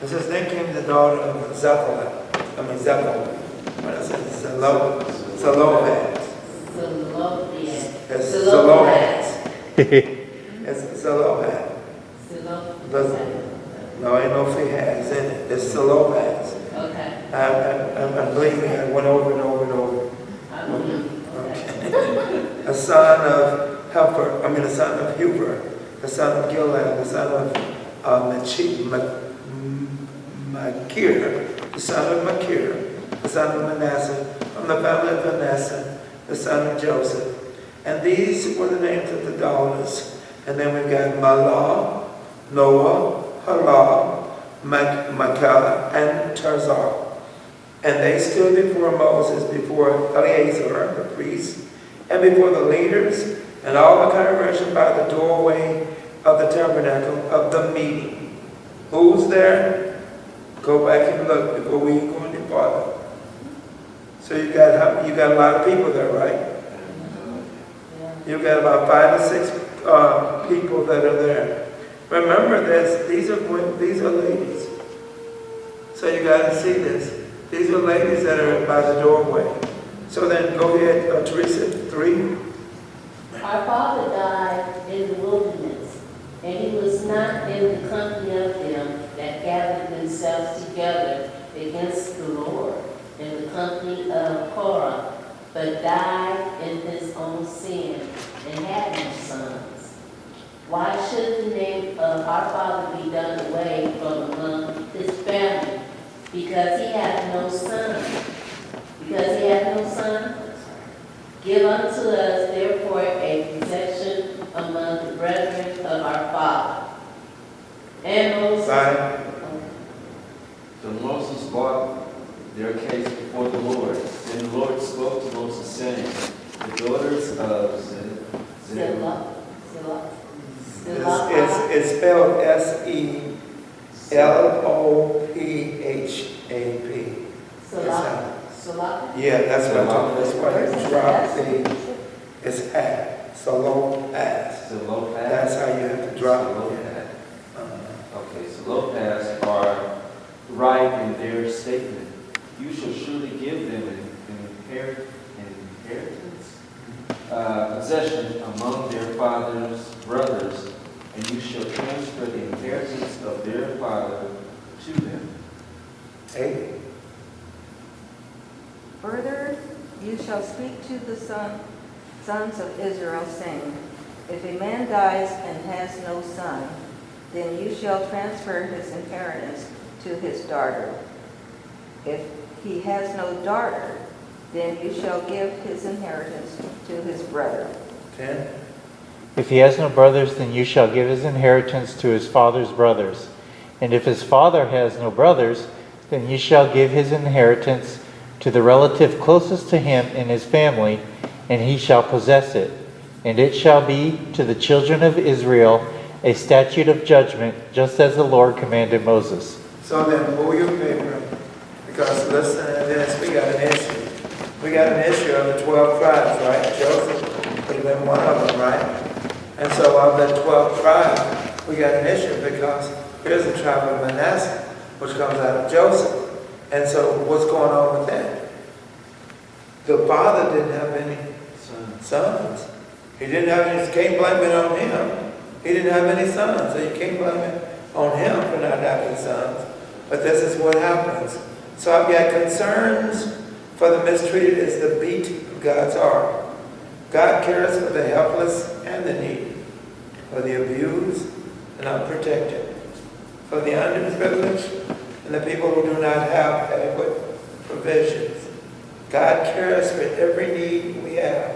It says, then came the daughter of Zephaniah. What is it? Zelophehad. It's Zelophehad. It's Zelophehad. No, ain't no Fehaz in it. It's Zelophehad. Okay. And believe me, I went over and over and over. Okay. A son of a son of Huber, the son of Gilead, the son of Machir, the son of Machir, the son of Manasseh, from the family of Manasseh, the son of Joseph. And these were the names of the daughters. And then we've got Mahlah, Noah, Halah, Machah, and Tarzar. And they stood before Moses, before Eleazar, the priest, and before the leaders, and all the congregation by the doorway of the tabernacle of the meeting. Who's there? Go back and look before we go any farther. So you got a lot of people there, right? You've got about 5 or 6 people that are there. Remember this, these are ladies. So you got to see this. These are ladies that are by the doorway. So then go ahead, Teresa, 3. Our father died in the wilderness, and he was not in the company of them that gathered themselves together against the Lord in the company of Korah, but died in his own sin and had no sons. Why should the name of our father be done away from among his family? Because he had no son. Because he had no son, give unto us therefore a possession among the brethren of our father. And Moses. So Moses brought their case before the Lord. Then the Lord spoke to Moses, saying, the daughters of Zelophehad. It's spelled Selophehad. Yeah, that's what I'm talking about. That's why it's dropped the, it's hat. Zelophehad. That's how you have to drop it. Okay, Zelophehad are right in their statement. You shall surely give them an inheritance, possession among their father's brothers, and you shall transfer the inheritance of their father to them. 8. Further, you shall speak to the sons of Israel, saying, if a man dies and has no son, then you shall transfer his inheritance to his daughter. If he has no daughter, then you shall give his inheritance to his brother. 10. If he has no brothers, then you shall give his inheritance to his father's brothers. And if his father has no brothers, then you shall give his inheritance to the relative closest to him in his family, and he shall possess it. And it shall be to the children of Israel a statute of judgment, just as the Lord commanded Moses. So then pull your paper, because listen to this, we got an issue. We got an issue of the 12 tribes, right? Joseph would have been one of them, right? And so of the 12 tribes, we got an issue because here's the tribe of Manasseh, which comes out of Joseph. And so what's going on with that? The father didn't have any sons. He didn't have any, you can't blame it on him. He didn't have any sons, so you can't blame it on him for not having sons. But this is what happens. So I've got concerns for the mistreated is the beat of God's heart. God cares for the helpless and the needy, for the abused and unprotected, for the underprivileged and the people who do not have adequate provisions. God cares for every need we have,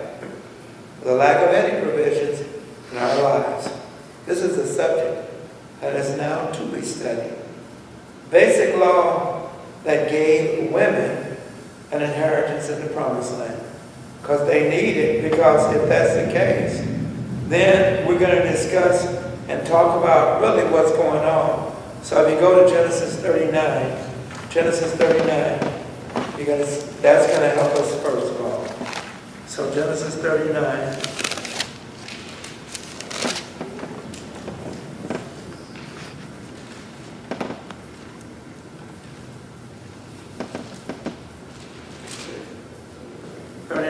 for the lack of any provisions in our lives. This is a subject that is now to be studied. Basic law that gave women an inheritance in the promised land. Because they need it, because if that's the case, then we're going to discuss and talk about really what's going on. So if you go to Genesis 39, that's going to help us first of all. So Genesis 39.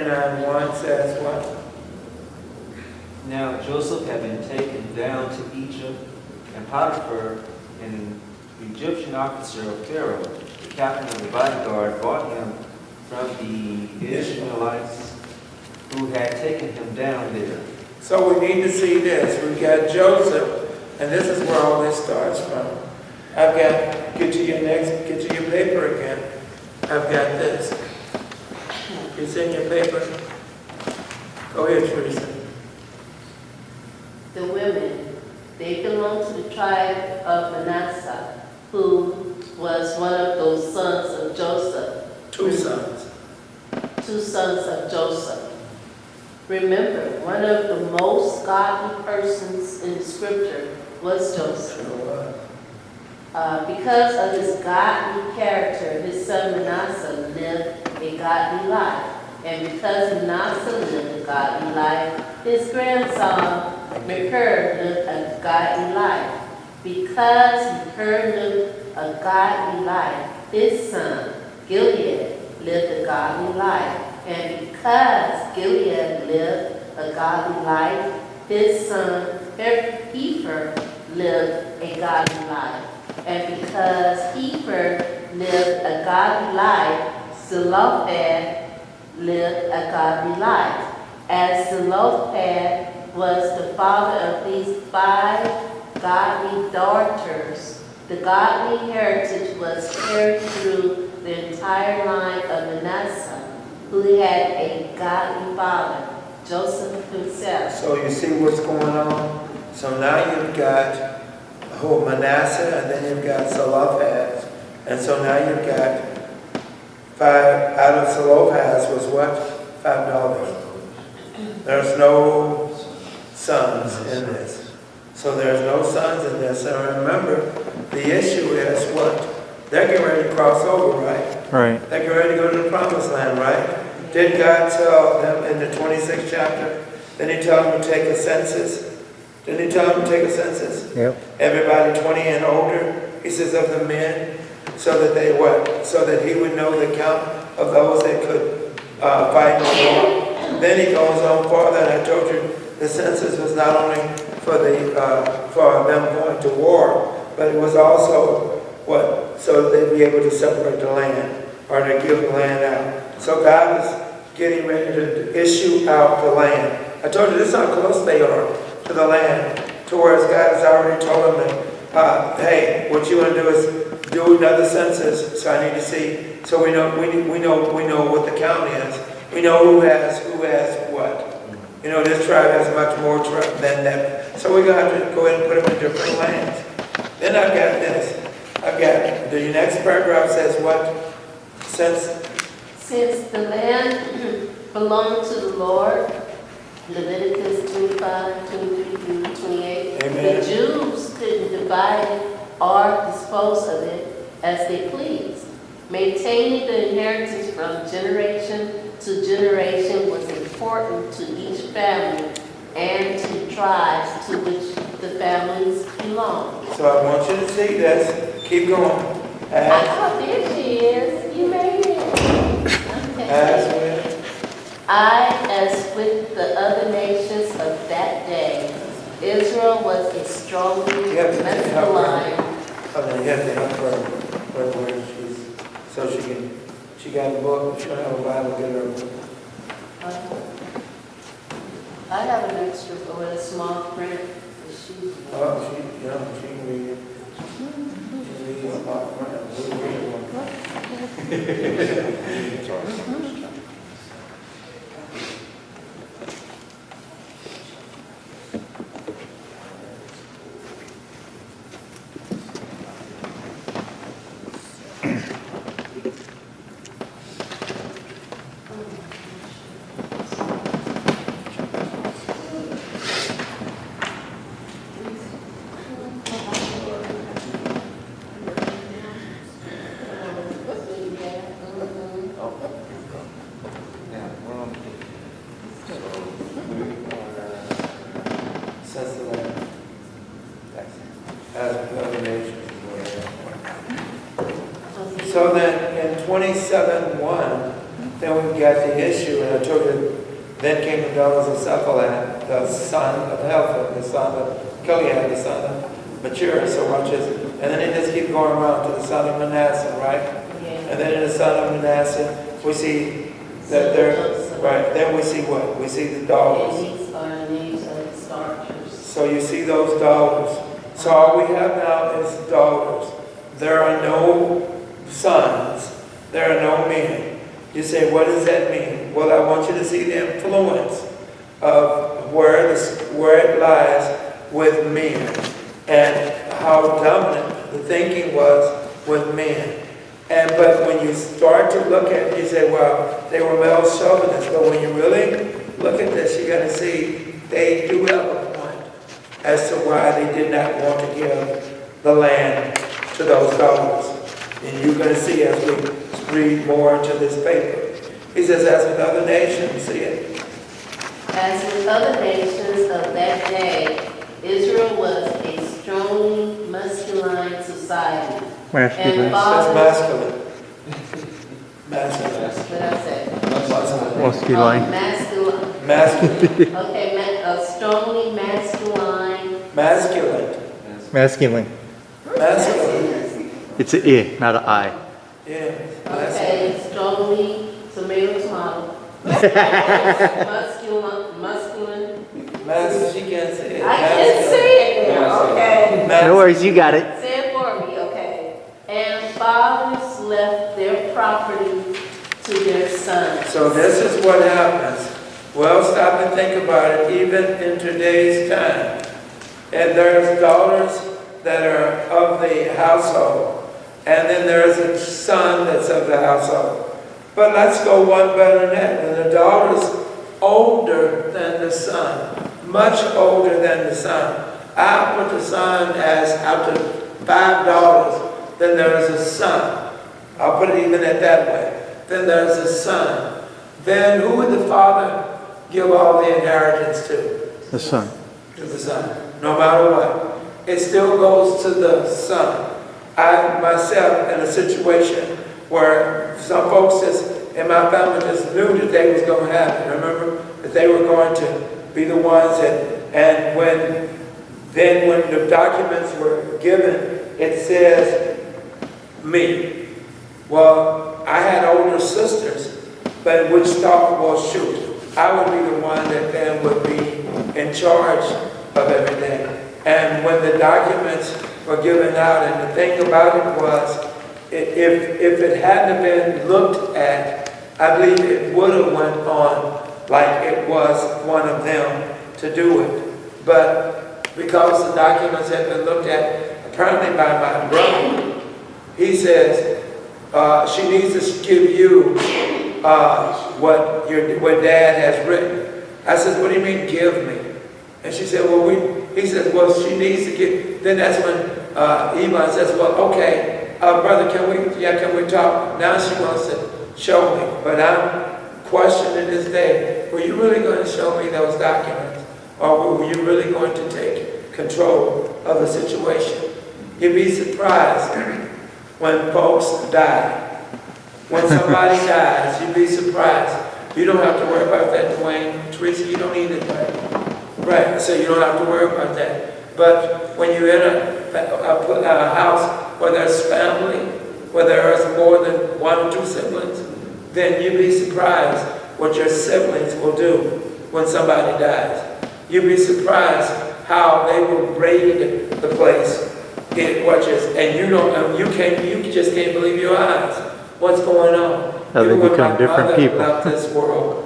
29:1 says what? Now Joseph had been taken down to Egypt, and Potiphar, an Egyptian officer of Pharaoh, the captain of the bodyguard, bought him from the Ishmaelites who had taken him down there. So we need to see this. We've got Joseph, and this is where all this starts from. I've got, get to your paper again. I've got this. It's in your paper. Go ahead, Teresa. The women, they belong to the tribe of Manasseh, who was one of those sons of Joseph. Two sons. Two sons of Joseph. Remember, one of the most godly persons in the scripture was Joseph. Because of his godly character, his son Manasseh lived a godly life. And because Manasseh lived a godly life, his grandson Machir lived a godly life. Because Machir lived a godly life, his son Gilead lived a godly life. And because Gilead lived a godly life, his son Hefer lived a godly life. And because Hefer lived a godly life, Zelophehad lived a godly life. As Zelophehad was the father of these 5 godly daughters, the godly heritage was carried through the entire line of Manasseh, who had a godly father, Joseph himself. So you see what's going on? So now you've got Manasseh, and then you've got Zelophehad. And so now you've got 5 out of Zelophehad was what? 5 daughters. There's no sons in this. So there's no sons in this. And remember, the issue is what? They're getting ready to cross over, right? Right. They're getting ready to go to the promised land, right? Did God tell them in the 26th chapter? Didn't he tell them to take a census? Didn't he tell them to take a census? Yep. Everybody 20 and older, he says, of the men, so that they what? So that he would know the count of those that could fight no more. Then he goes on farther, and I told you the census was not only for them going to war, but it was also what? So that they'd be able to separate the land or to give the land out. So God is getting ready to issue out the land. I told you this is how close they are to the land, to whereas God has already told them that, hey, what you want to do is do another census. So I need to see. So we know what the count is. We know who has what. You know, this tribe has much more than that. So we're going to have to go ahead and put them in different lands. Then I've got this. I've got the next paragraph says what? Since the land belonged to the Lord, Leviticus 25, 23 through 28, Amen. the Jews couldn't divide it or dispose of it as they pleased. Maintaining the inheritance from generation to generation was important to each family and to the tribes to which the families belonged. So I want you to see this. Keep going. Oh, there she is. You made it. Okay. As with the other nations of that day, Israel was a strongly masculine. You have to help her where she's, so she got a book, she don't have a Bible, get her a book. I have an extra with a small print. Oh, she can read it. She can read a small print. We'll read one. So then in 27:1, then we got the issue, and I told you, then came the daughters of Sephalat, the son of Helpha, the son of Gilead, the son of Mature, so watch this. And then they just keep going around to the son of Manasseh, right? Yeah. And then in the son of Manasseh, we see that they're, right, then we see what? We see the daughters. And these are names of the starters. So you see those daughters. So all we have now is daughters. There are no sons. There are no men. You say, what does that mean? Well, I want you to see the influence of where it lies with men and how dominant the thinking was with men. But when you start to look at it, you say, well, they were male chauvinists. But when you really look at this, you're going to see they do have a point as to why they did not want to give the land to those daughters. And you're going to see as we read more into this paper. He says, as with other nations, see it? As with other nations of that day, Israel was a strongly masculine society. Masculine. And That's fathers, masculine. Masculine. what did I say? Masculine. Oh, masculine. Masculine. Okay, a strongly masculine. Masculine. Masculine. Masculine. It's an I, not an I. Yeah. Masculine. Okay, strongly tomato tomato. Masculine. Masculine. She can't say it. I can say it now, okay. No worries, you got it. Say it for me, okay. And fathers left their property to their sons. So this is what happens. Well, stop and think about it, even in today's time. And there's daughters that are of the household, and then there's a son that's of the household. But let's go one better than that. And the daughter's older than the son, much older than the son. I put the son as after 5 daughters, then there's a son. I'll put it even at that way. Then there's a son. Then who would the father give all the inheritance to? The son. To the son. No matter what. It still goes to the son. I myself in a situation where some folks in my family just knew that they was going to have it. Remember? That they were going to be the ones and when the documents were given, it says me. Well, I had older sisters, but which thought, well, shoot, I would be the one that then would be in charge of everything. And when the documents were given out, and the thing about it was, if it hadn't been looked at, I believe it would have went on like it was one of them to do it. But because the documents had been looked at, apparently by my brother, he says, she needs to give you what Dad has written. I said, what do you mean, give me? And she said, he says, well, she needs to give. Then that's when Yvonne says, well, okay, brother, can we talk? Now she wants to show me. But I'm questioning this day, were you really going to show me those documents? Or were you really going to take control of the situation? You'd be surprised when folks die. When somebody dies, you'd be surprised. You don't have to worry about that, Dwayne. Teresa, you don't need it, right? So you don't have to worry about that. But when you're in a house where there's family, where there's more than 1 or 2 siblings, then you'd be surprised what your siblings will do when somebody dies. You'd be surprised how they will raid the place. And you just can't believe your eyes. What's going on? How they Even when become my different mother people. left this world,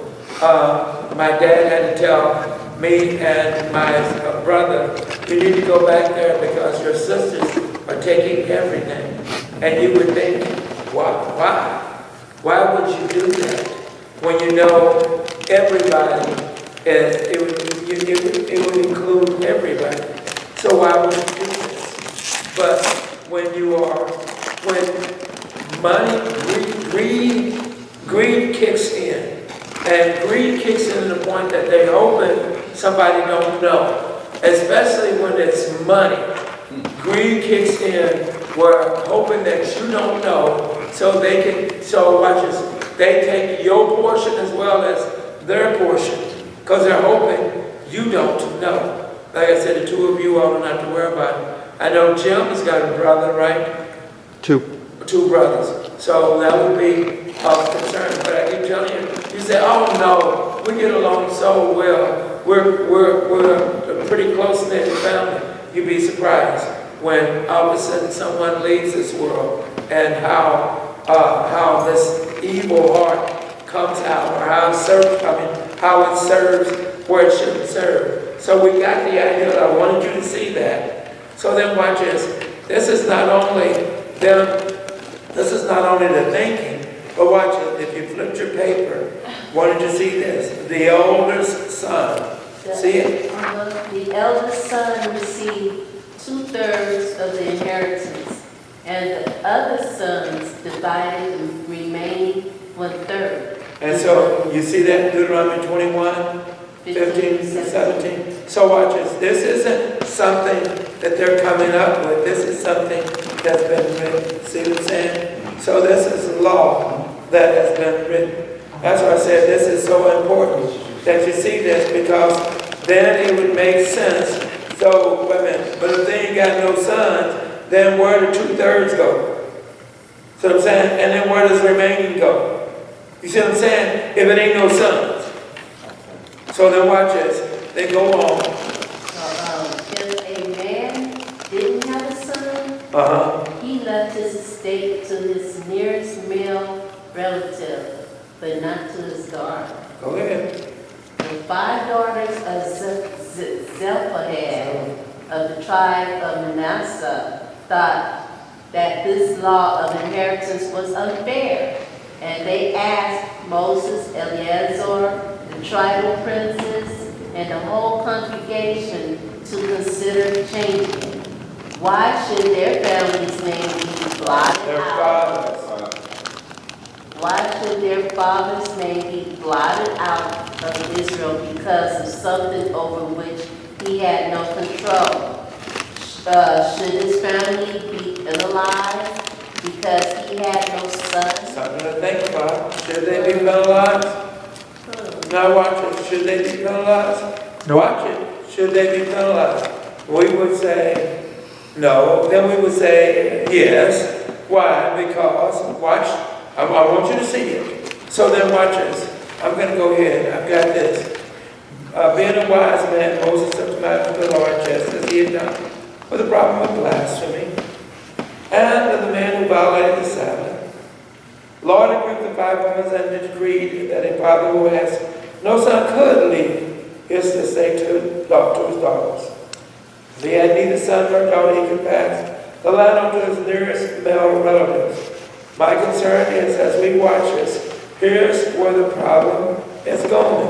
my dad had to tell me and my brother, you need to go back there because your sisters are taking everything. And you would think, why? Why would you do that? When you know everybody, it would include everybody. So why would you do this? But when money, greed kicks in. And greed kicks in to the point that they hoping somebody don't know. Especially when it's money. Greed kicks in where hoping that you don't know so watch this, they take your portion as well as their portion, because they're hoping you don't know. Like I said, the two of you all don't have to worry about it. I know Jim's got a brother, right? Two brothers. So that would be of concern. But I keep telling you, you say, oh no, we get along so well. We're a pretty close-knit family. You'd be surprised when all of a sudden someone leaves this world and how this evil heart comes out, or how it serves where it shouldn't serve. So we got the idea. I wanted you to see that. So then watch this. This is not only the thinking, but watch it. If you flipped your paper, wanted to see this. The oldest son. See it? The eldest son received 2/3 of the inheritance, and the other sons divided the remaining 1/3. And so you see that in Deuteronomy 21, 15, 17. So watch this. This isn't something that they're coming up with. This is something that's been written. See what I'm saying? So this is law that has been written. That's why I said this is so important that you see this, because then it would make sense. So, wait a minute, but if they ain't got no sons, then where do 2/3 go? See what I'm saying? And then where does remaining go? You see what I'm saying? If it ain't no sons. So then watch this. They go on. If a man didn't have a son, he left his estate to his nearest male relative, but not to his daughter. Go ahead. The 5 daughters of Zephaniah of the tribe of Manasseh thought that this law of inheritance was unfair, and they asked Moses, Eleazar, the tribal princes, and the whole congregation to consider changing it. Why should their family's name be blotted Their out? fathers. Why should their father's name be blotted out of Israel because of something over which he had no control? Should his family be penalized because he had no sons? Something to think about. Should they be penalized? Now watch it. Should they be penalized? Watch it. Should they be penalized? We would say no. Then we would say yes. Why? Because, watch, I want you to see it. So then watch this. I'm going to go ahead. I've got this. Being a wise man, Moses took the matter to the Lord just as he had done with the problem of blasphemy and of the man who violated the Sabbath. Lord approved the 5 women and decreed that a father who has no son could leave his estate to his daughters. If he had neither son nor daughter, he could pass the land on to his nearest male relatives. My concern is, as we watch this, here's where the problem is going.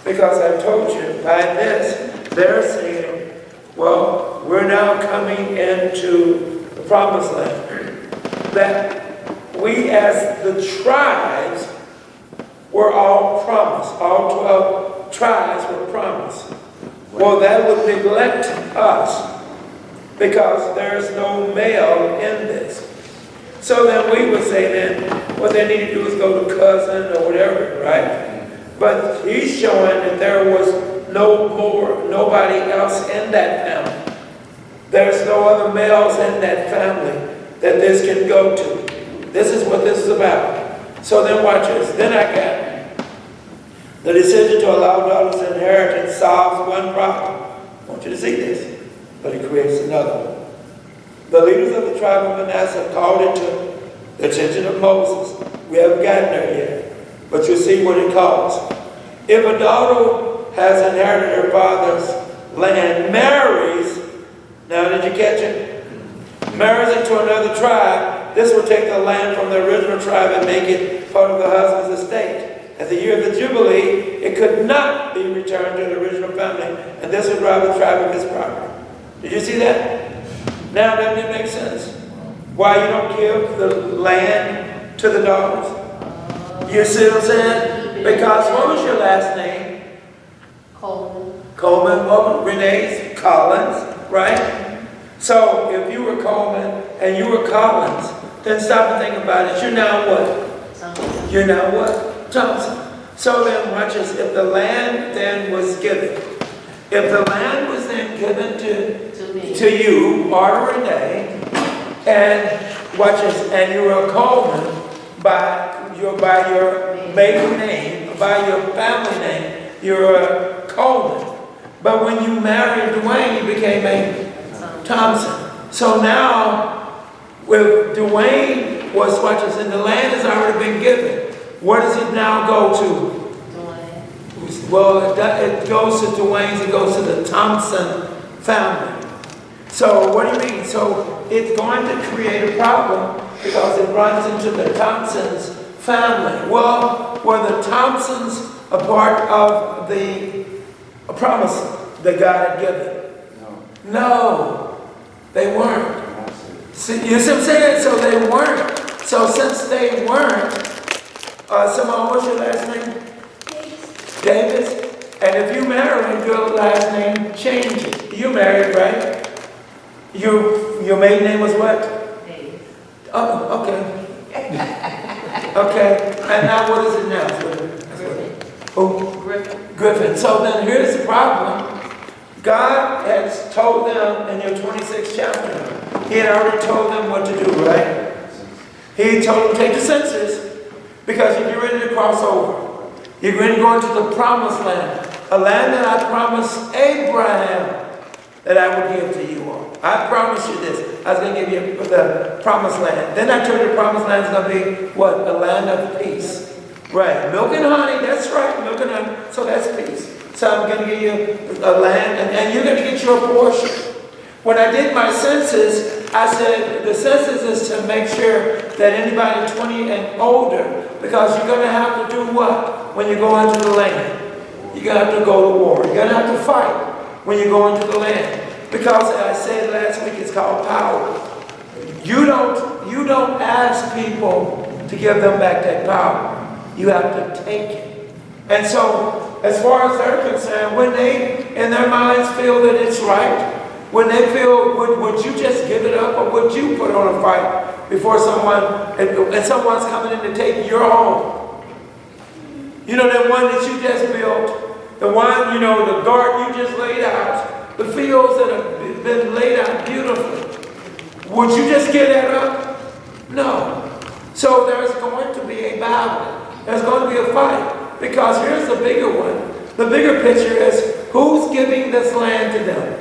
Because I've told you, by this, they're saying, well, we're now coming into the promised land. That we as the tribes were all promised. All 12 tribes were promised. Well, that would neglect us because there's no male in this. So then we would say then, what they need to do is go to cousin or whatever, right? But he's showing that there was nobody else in that family. There's no other males in that family that this can go to. This is what this is about. So then watch this. Then I got the decision to allow daughters inheritance solves one problem. I want you to see this, but it creates another one. The leaders of the tribe of Manasseh called it to the attention of Moses. We haven't gotten there yet, but you'll see what it calls. If a daughter has inherited her father's land, marries, now did you catch it? Marries into another tribe, this will take the land from the original tribe and make it part of the husband's estate. At the year of the Jubilee, it could not be returned to the original family, and this would rob the tribe of its property. Did you see that? Now, doesn't it make sense? Why you don't give the land to the daughters? You see what I'm saying? Because what was your last name? Coleman. Coleman, Renee's, Collins, right? So if you were Coleman and you were Collins, then stop and think about it. You're now what? You're now what? Thompson. So then watch this. If the land then was given, if the land was then given To me. to you or Renee, and watch this, and you were a Coleman by your maiden name, by your family name, you're a Coleman. But when you married Dwayne, you became a Thompson. So now, with Dwayne was, watch this, and the land has already been given. Where does it now go to? Well, it goes to Dwayne's, it goes to the Thompson family. So what do you mean? So it's going to create a problem because it runs into the Thompsons family. Well, were the Thompsons a part of the promise that God had given? No, they weren't. See, you see what I'm saying? So they weren't. So since they weren't, Simone, what's your last name? Davis. And if you married, your last name changes. You married, right? Your maiden name was what? Davis. Oh, okay. Okay. And now what is it now? Oh, Griffin. So then here's the problem. God has told them in your 26th chapter, He had already told them what to do, right? He told them to take the census because you're ready to cross over. You're going to go into the promised land, a land that I promised Abraham that I would give to you all. I promised you this. I was going to give you the promised land. Then I told you the promised land is going to be what? A land of peace. Right. Milk and honey, that's right. Milk and honey. So that's peace. So I'm going to give you a land, and you're going to get your portion. When I did my census, I said the census is to make sure that anybody 20 and older, because you're going to have to do what when you go into the land? You're going to have to go to war. You're going to have to fight when you go into the land. Because I said last week, it's called power. You don't ask people to give them back that power. You have to take it. And so, as far as they're concerned, when they, in their minds, feel that it's right, when they feel, would you just give it up, or would you put on a fight before someone, and someone's coming in to take your home? You know, that one that you just built, the one, you know, the garden you just laid out, the fields that have been laid out beautifully. Would you just give that up? No. So there's going to be a battle. There's going to be a fight. Because here's the bigger one. The bigger picture is, who's giving this land to them?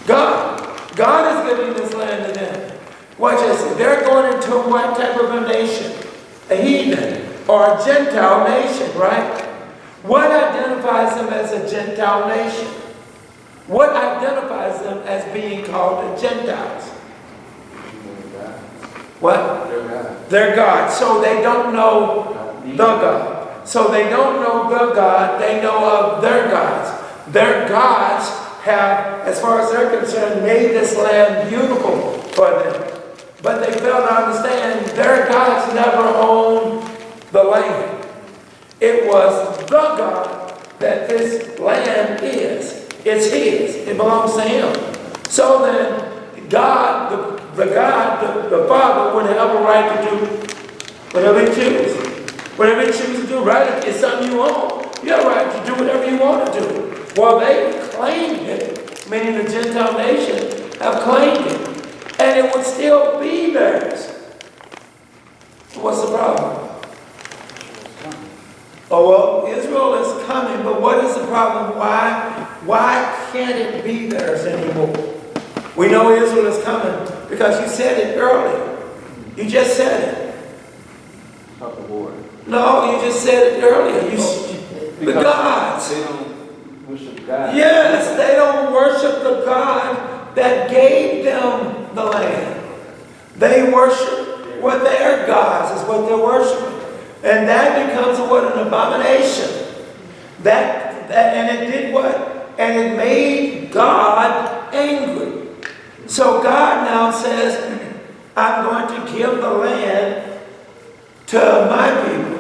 God. God is giving this land to them. Watch this. They're going into what type of a nation? A heathen or a Gentile nation, right? What identifies them as a Gentile nation? What identifies them as being called the Gentiles? What? They're God. So they don't know the God. So they don't know the God. They know of their gods. Their gods have, as far as they're concerned, made this land beautiful for them. But they fail to understand their gods never owned the land. It was the God that this land is. It's His. It belongs to Him. So then, God, the Father would have a right to do whatever He chooses. Whatever He chooses to do, right? If it's something you own, you have a right to do whatever you want to do. Well, they claimed it, meaning the Gentile nation have claimed it, and it would still be theirs. What's the problem? Oh, well, Israel is coming, but what is the problem? Why can't it be theirs anymore? We know Israel is coming because you said it earlier. You just said it. Of the war. No, you just said it earlier. The gods. They don't worship God. Yes, they don't worship the God that gave them the land. They worship what their gods is what they're worshiping. And that becomes what? An abomination. And it did what? And it made God angry. So God now says, I'm going to give the land to my people.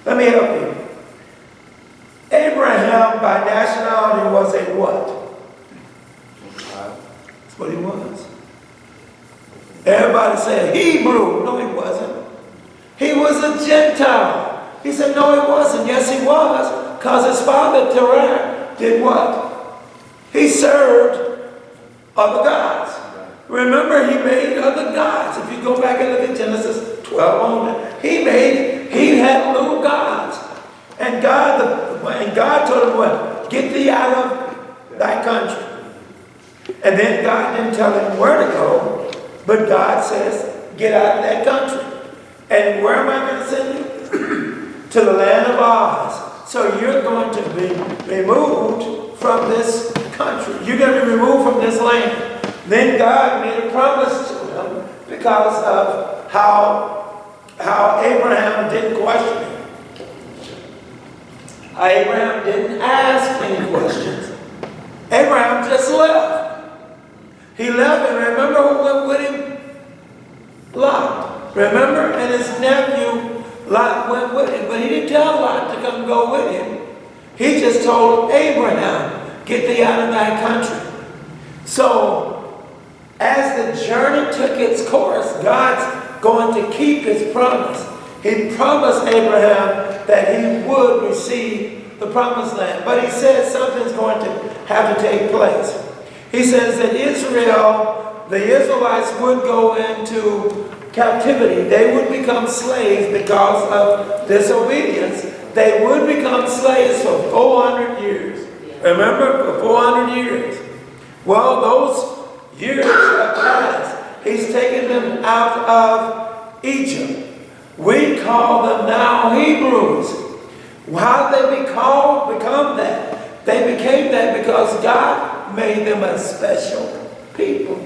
Let me help you. Abraham, by nationality, was a what? That's what he was. Everybody said Hebrew. No, he wasn't. He was a Gentile. He said, no, he wasn't. Yes, he was, because his father, Terah, did what? He served other gods. Remember, he made other gods. If you go back and look at Genesis 12 on, he had little gods. And God told him what? Get thee out of thy country. And then God didn't tell him where to go, but God says, get out of that country. And where am I going to send you? To the land of Oz. So you're going to be removed from this country. You're going to be removed from this land. Then God made a promise to him because of how Abraham didn't question him. How Abraham didn't ask any questions. Abraham just left. He left, and remember who went with him? Lot. Remember? And his nephew Lot went with him. But he didn't tell Lot to come go with him. He just told Abraham, get thee out of thy country. So, as the journey took its course, God's going to keep his promise. He promised Abraham that he would receive the promised land. But he said something's going to have to take place. He says that the Israelites would go into captivity. They would become slaves because of disobedience. They would become slaves for 400 years. Remember, for 400 years. Well, those years have passed. He's taken them out of Egypt. We call them now Hebrews. How did they become that? They became that because God made them a special people.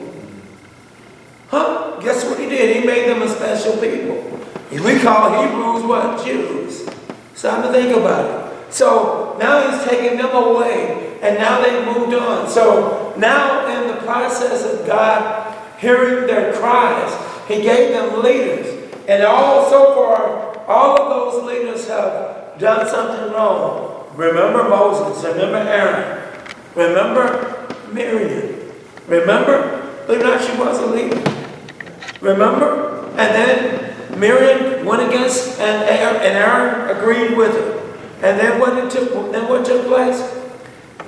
Huh? Guess what he did? He made them a special people. We call Hebrews what? Jews. Something to think about it. So now he's taking them away, and now they've moved on. So now in the process of God hearing their cries, he gave them leaders. And so far, all of those leaders have done something wrong. Remember Moses. Remember Aaron. Remember Miriam. Remember? Believe it or not, she was a leader. Remember? And then Miriam went against, and Aaron agreed with her. And then what took place?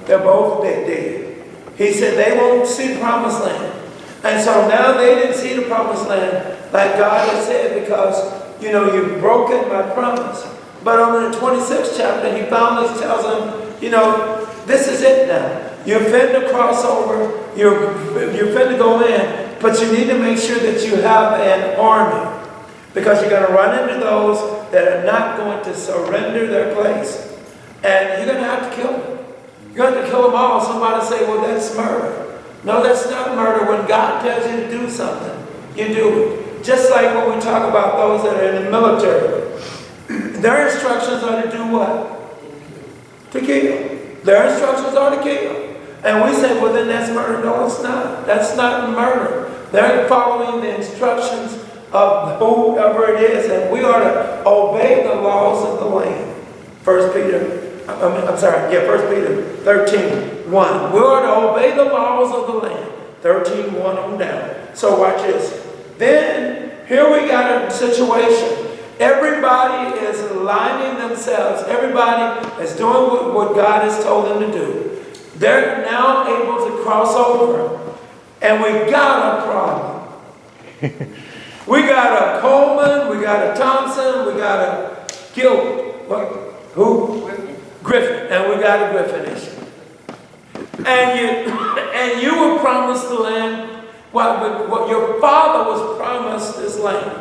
They're both dead. He said they won't see the promised land. And so now they didn't see the promised land like God had said, because, you've broken my promise. But on the 26th chapter, he finally tells them, this is it now. You're finna cross over, you're finna go in, but you need to make sure that you have an army. Because you're going to run into those that are not going to surrender their place. And you're going to have to kill them. You're going to kill them all. Somebody say, well, that's murder. No, that's not murder. When God tells you to do something, you do it. Just like when we talk about those that are in the military. Their instructions are to do what? To kill. Their instructions are to kill. And we say, well, then that's murder. No, it's not. That's not murder. They're following the instructions of whoever it is, and we are to obey the laws of the land. 1 Peter 13:1. We are to obey the laws of the land. 13:1 on down. So watch this. Then, here we got a situation. Everybody is aligning themselves. Everybody is doing what God has told them to do. They're now able to cross over. And we got a problem. We got a Coleman, we got a Thompson, we got a Griffin, and we got a Griffin issue. And you were promised the land. What your father was promised this land.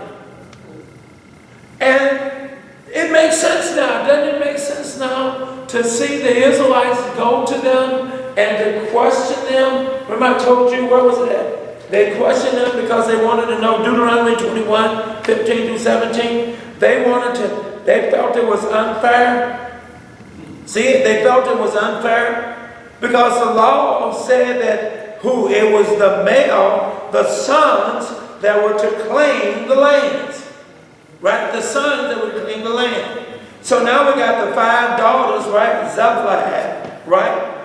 And it makes sense now. Doesn't it make sense now to see the Israelites go to them and to question them? Remember I told you, where was it at? They questioned them because they wanted to know Deuteronomy 21, 15 through 17. They felt it was unfair. See, they felt it was unfair because the law said that it was the male, the sons that were to claim the lands. Right? The sons that would claim the land. So now we got the 5 daughters, right? Zephaniah, right?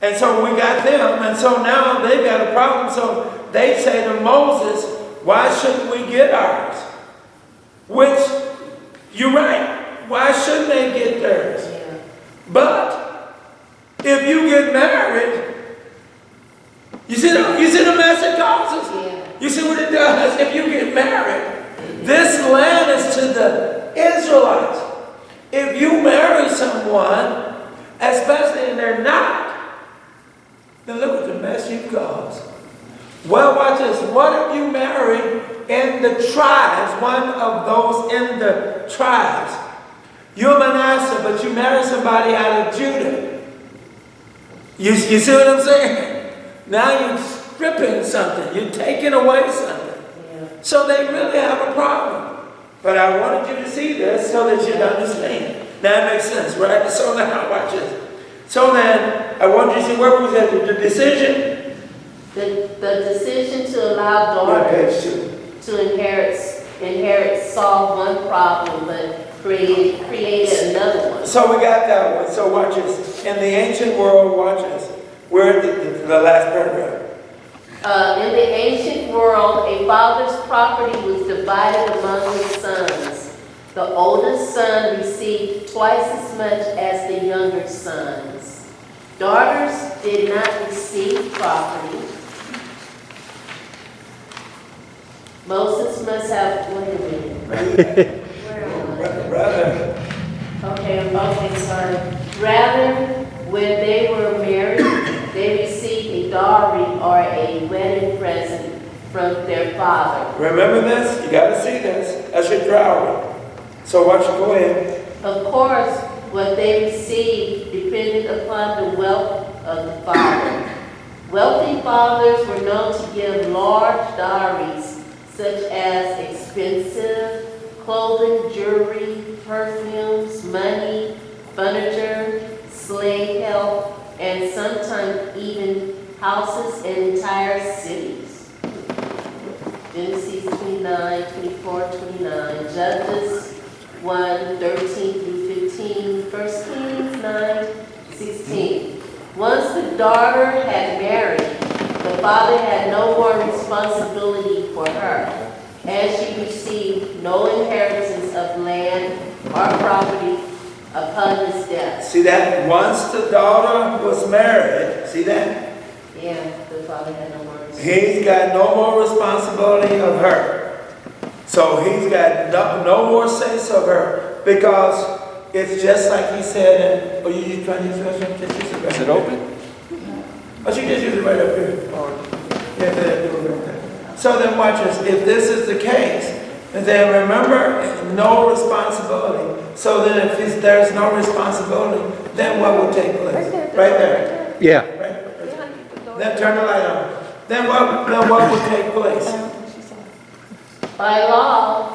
And so we got them, and so now they've got a problem. So they say to Moses, why shouldn't we get ours? Which You're right. Why shouldn't they get theirs? Yeah. But if you get married, you see the mess it causes? Yeah. You see what it does? If you get married, this land is to the Israelites. If you marry someone, especially and they're not, then look at the mess you cause. Well, watch this. What if you marry in the tribes, one of those in the tribes? You're Manasseh, but you marry somebody out of Judah. You see what I'm saying? Now you're stripping something. You're taking away something. Yeah. So they really have a problem. But I wanted you to see this so that you'd understand. Now it makes sense, right? So now, watch this. So then, I want you to see where was that? The decision? The decision to allow Yeah, daughters page 2. to inherit solved one problem, but created another one. So we got that one. So watch this. In the ancient world, watch this. We're at the last paragraph. In the ancient world, a father's property was divided among his sons. The oldest son received twice as much as the younger sons. Daughters did not receive property. Moses must have, wait a minute. Where am I? Rather, Okay, sorry. Rather, when they were married, they received a dowry or a wedding present from their father. remember this? You got to see this. That's your dowry. So watch it. Go ahead. Of course, what they received depended upon the wealth of the father. Wealthy fathers were known to give large dowries, such as expensive clothing, jewelry, perfumes, money, furniture, slave help, and sometimes even houses and entire cities. Genesis 29, 24, 29, Judges 1, 13 through 15, 1 Kings 9, 16. Once the daughter had married, the father had no more responsibility for her, and she received no inheritance of land or property upon his death. See that? Once the daughter was married, see that? Yeah, the father had no more responsibility. He's got no more responsibility of her. So he's got no more sense of her because it's just like he said. Oh, you trying to use it? Is it open? Oh, she just used it right up here. Yeah, there. So then watch this. If this is the case, then remember, no responsibility. So then if there's no responsibility, then what would take place? Right there. Yeah. Right. Then turn the light on. Then what would take place? By law,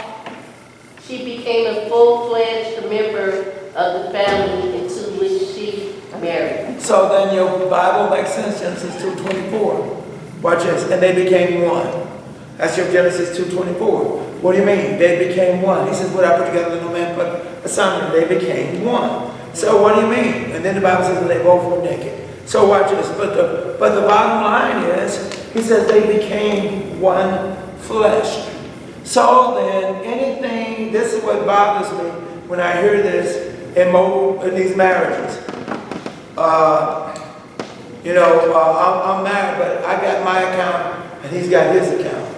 she became a full-fledged member of the family into which she married. So then your Bible makes sense, Genesis 2:24. Watch this. And they became one. That's your Genesis 2:24. What do you mean? They became one. He says, what I put together, no man put asunder. They became one. So what do you mean? And then the Bible says that they both were naked. So watch this. But the bottom line is, he says they became one flesh. So then anything, this is what bothers me when I hear this in these marriages. I'm married, but I got my account and he's got his account.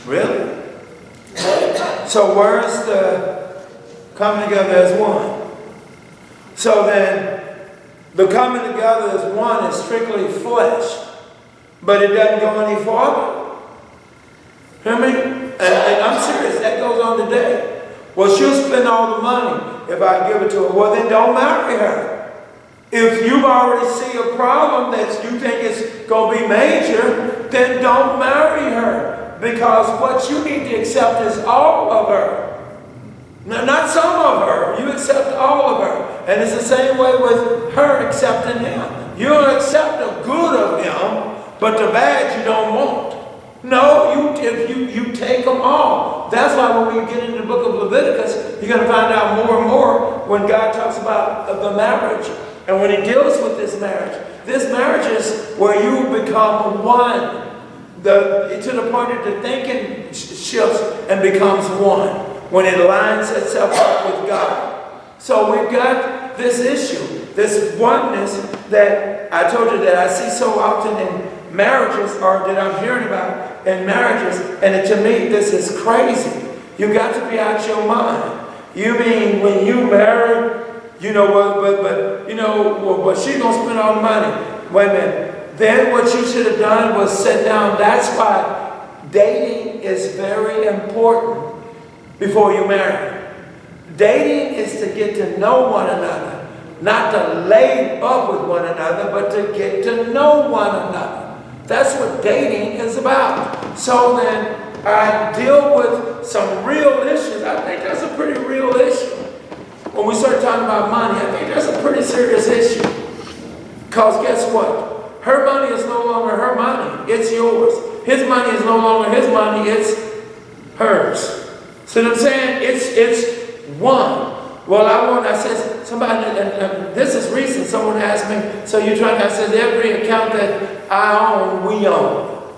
Really? So where's the coming together as one? So then the coming together as one is strictly flesh, but it doesn't go any farther. Hear me? And I'm serious, that goes on today. Well, she'll spend all the money if I give it to her. Well, then don't marry her. If you already see a problem that you think is going to be major, then don't marry her. Because what you need to accept is all of her. No, not some of her. You accept all of her. And it's the same way with her accepting him. You'll accept the good of him, but the bad you don't want. No, you take them all. That's why when we get into the book of Leviticus, you're going to find out more and more when God talks about the marriage. And when he deals with this marriage is where you become one. To the point that the thinking shifts and becomes one. when it lines itself up with God. So we've got this issue, this oneness that I told you that I see so often in marriages, or that I'm hearing about in marriages, and to me this is crazy. You got to be out your mind. You mean when you marry, you know what, but you know, well, she's gonna spend all the money. Wait a minute. Then what you should have done was sit down. That's why dating is very important before you marry. Dating is to get to know one another, not to lay up with one another, but to get to know one another. That's what dating is about. So then I deal with some real issues. I think that's a pretty real issue. When we start talking about money, I think that's a pretty serious issue. Because guess what? Her money is no longer her money, it's yours. His money is no longer his money, it's hers. See what I'm saying? It's one. Well, I said, somebody, and this is recent, someone asked me, so you're trying to, I said, every account that I own, we own.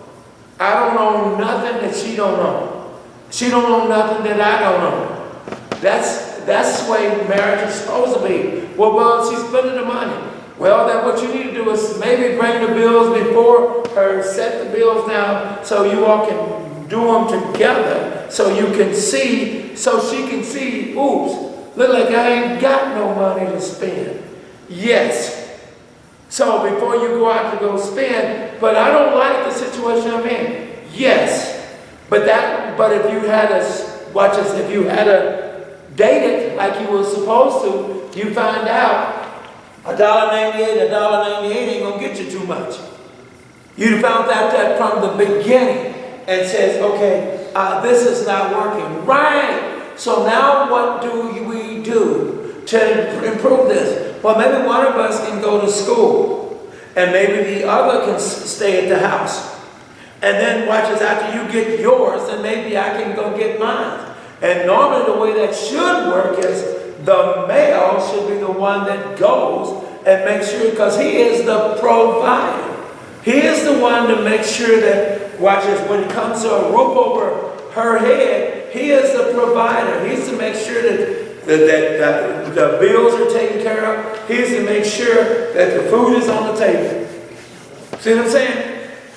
I don't own nothing that she don't own. She don't own nothing that I don't own. That's the way marriage is supposed to be. Well, she's spending the money. Well, then what you need to do is maybe bring the bills before her, set the bills down so you all can do them together so you can see, so she can see, oops, look like I ain't got no money to spend. Yes. So before you go out to go spend, but I don't like the situation I'm in. Yes. But if you had if you had a dated like you were supposed to, you find out $1.98, $1.98 ain't gonna get you too much. You found out that from the beginning and says, okay, this is not working. Right. So now what do we do to improve this? Well, maybe one of us can go to school and maybe the other can stay at the house. And then watch as after you get yours, then maybe I can go get mine. And normally the way that should work is the male should be the one that goes and makes sure, because he is the provider. He is the one to make sure that, watch as when it comes to a roof over her head, he is the provider. He's to make sure that the bills are taken care of. He's to make sure that the food is on the table. See what I'm saying?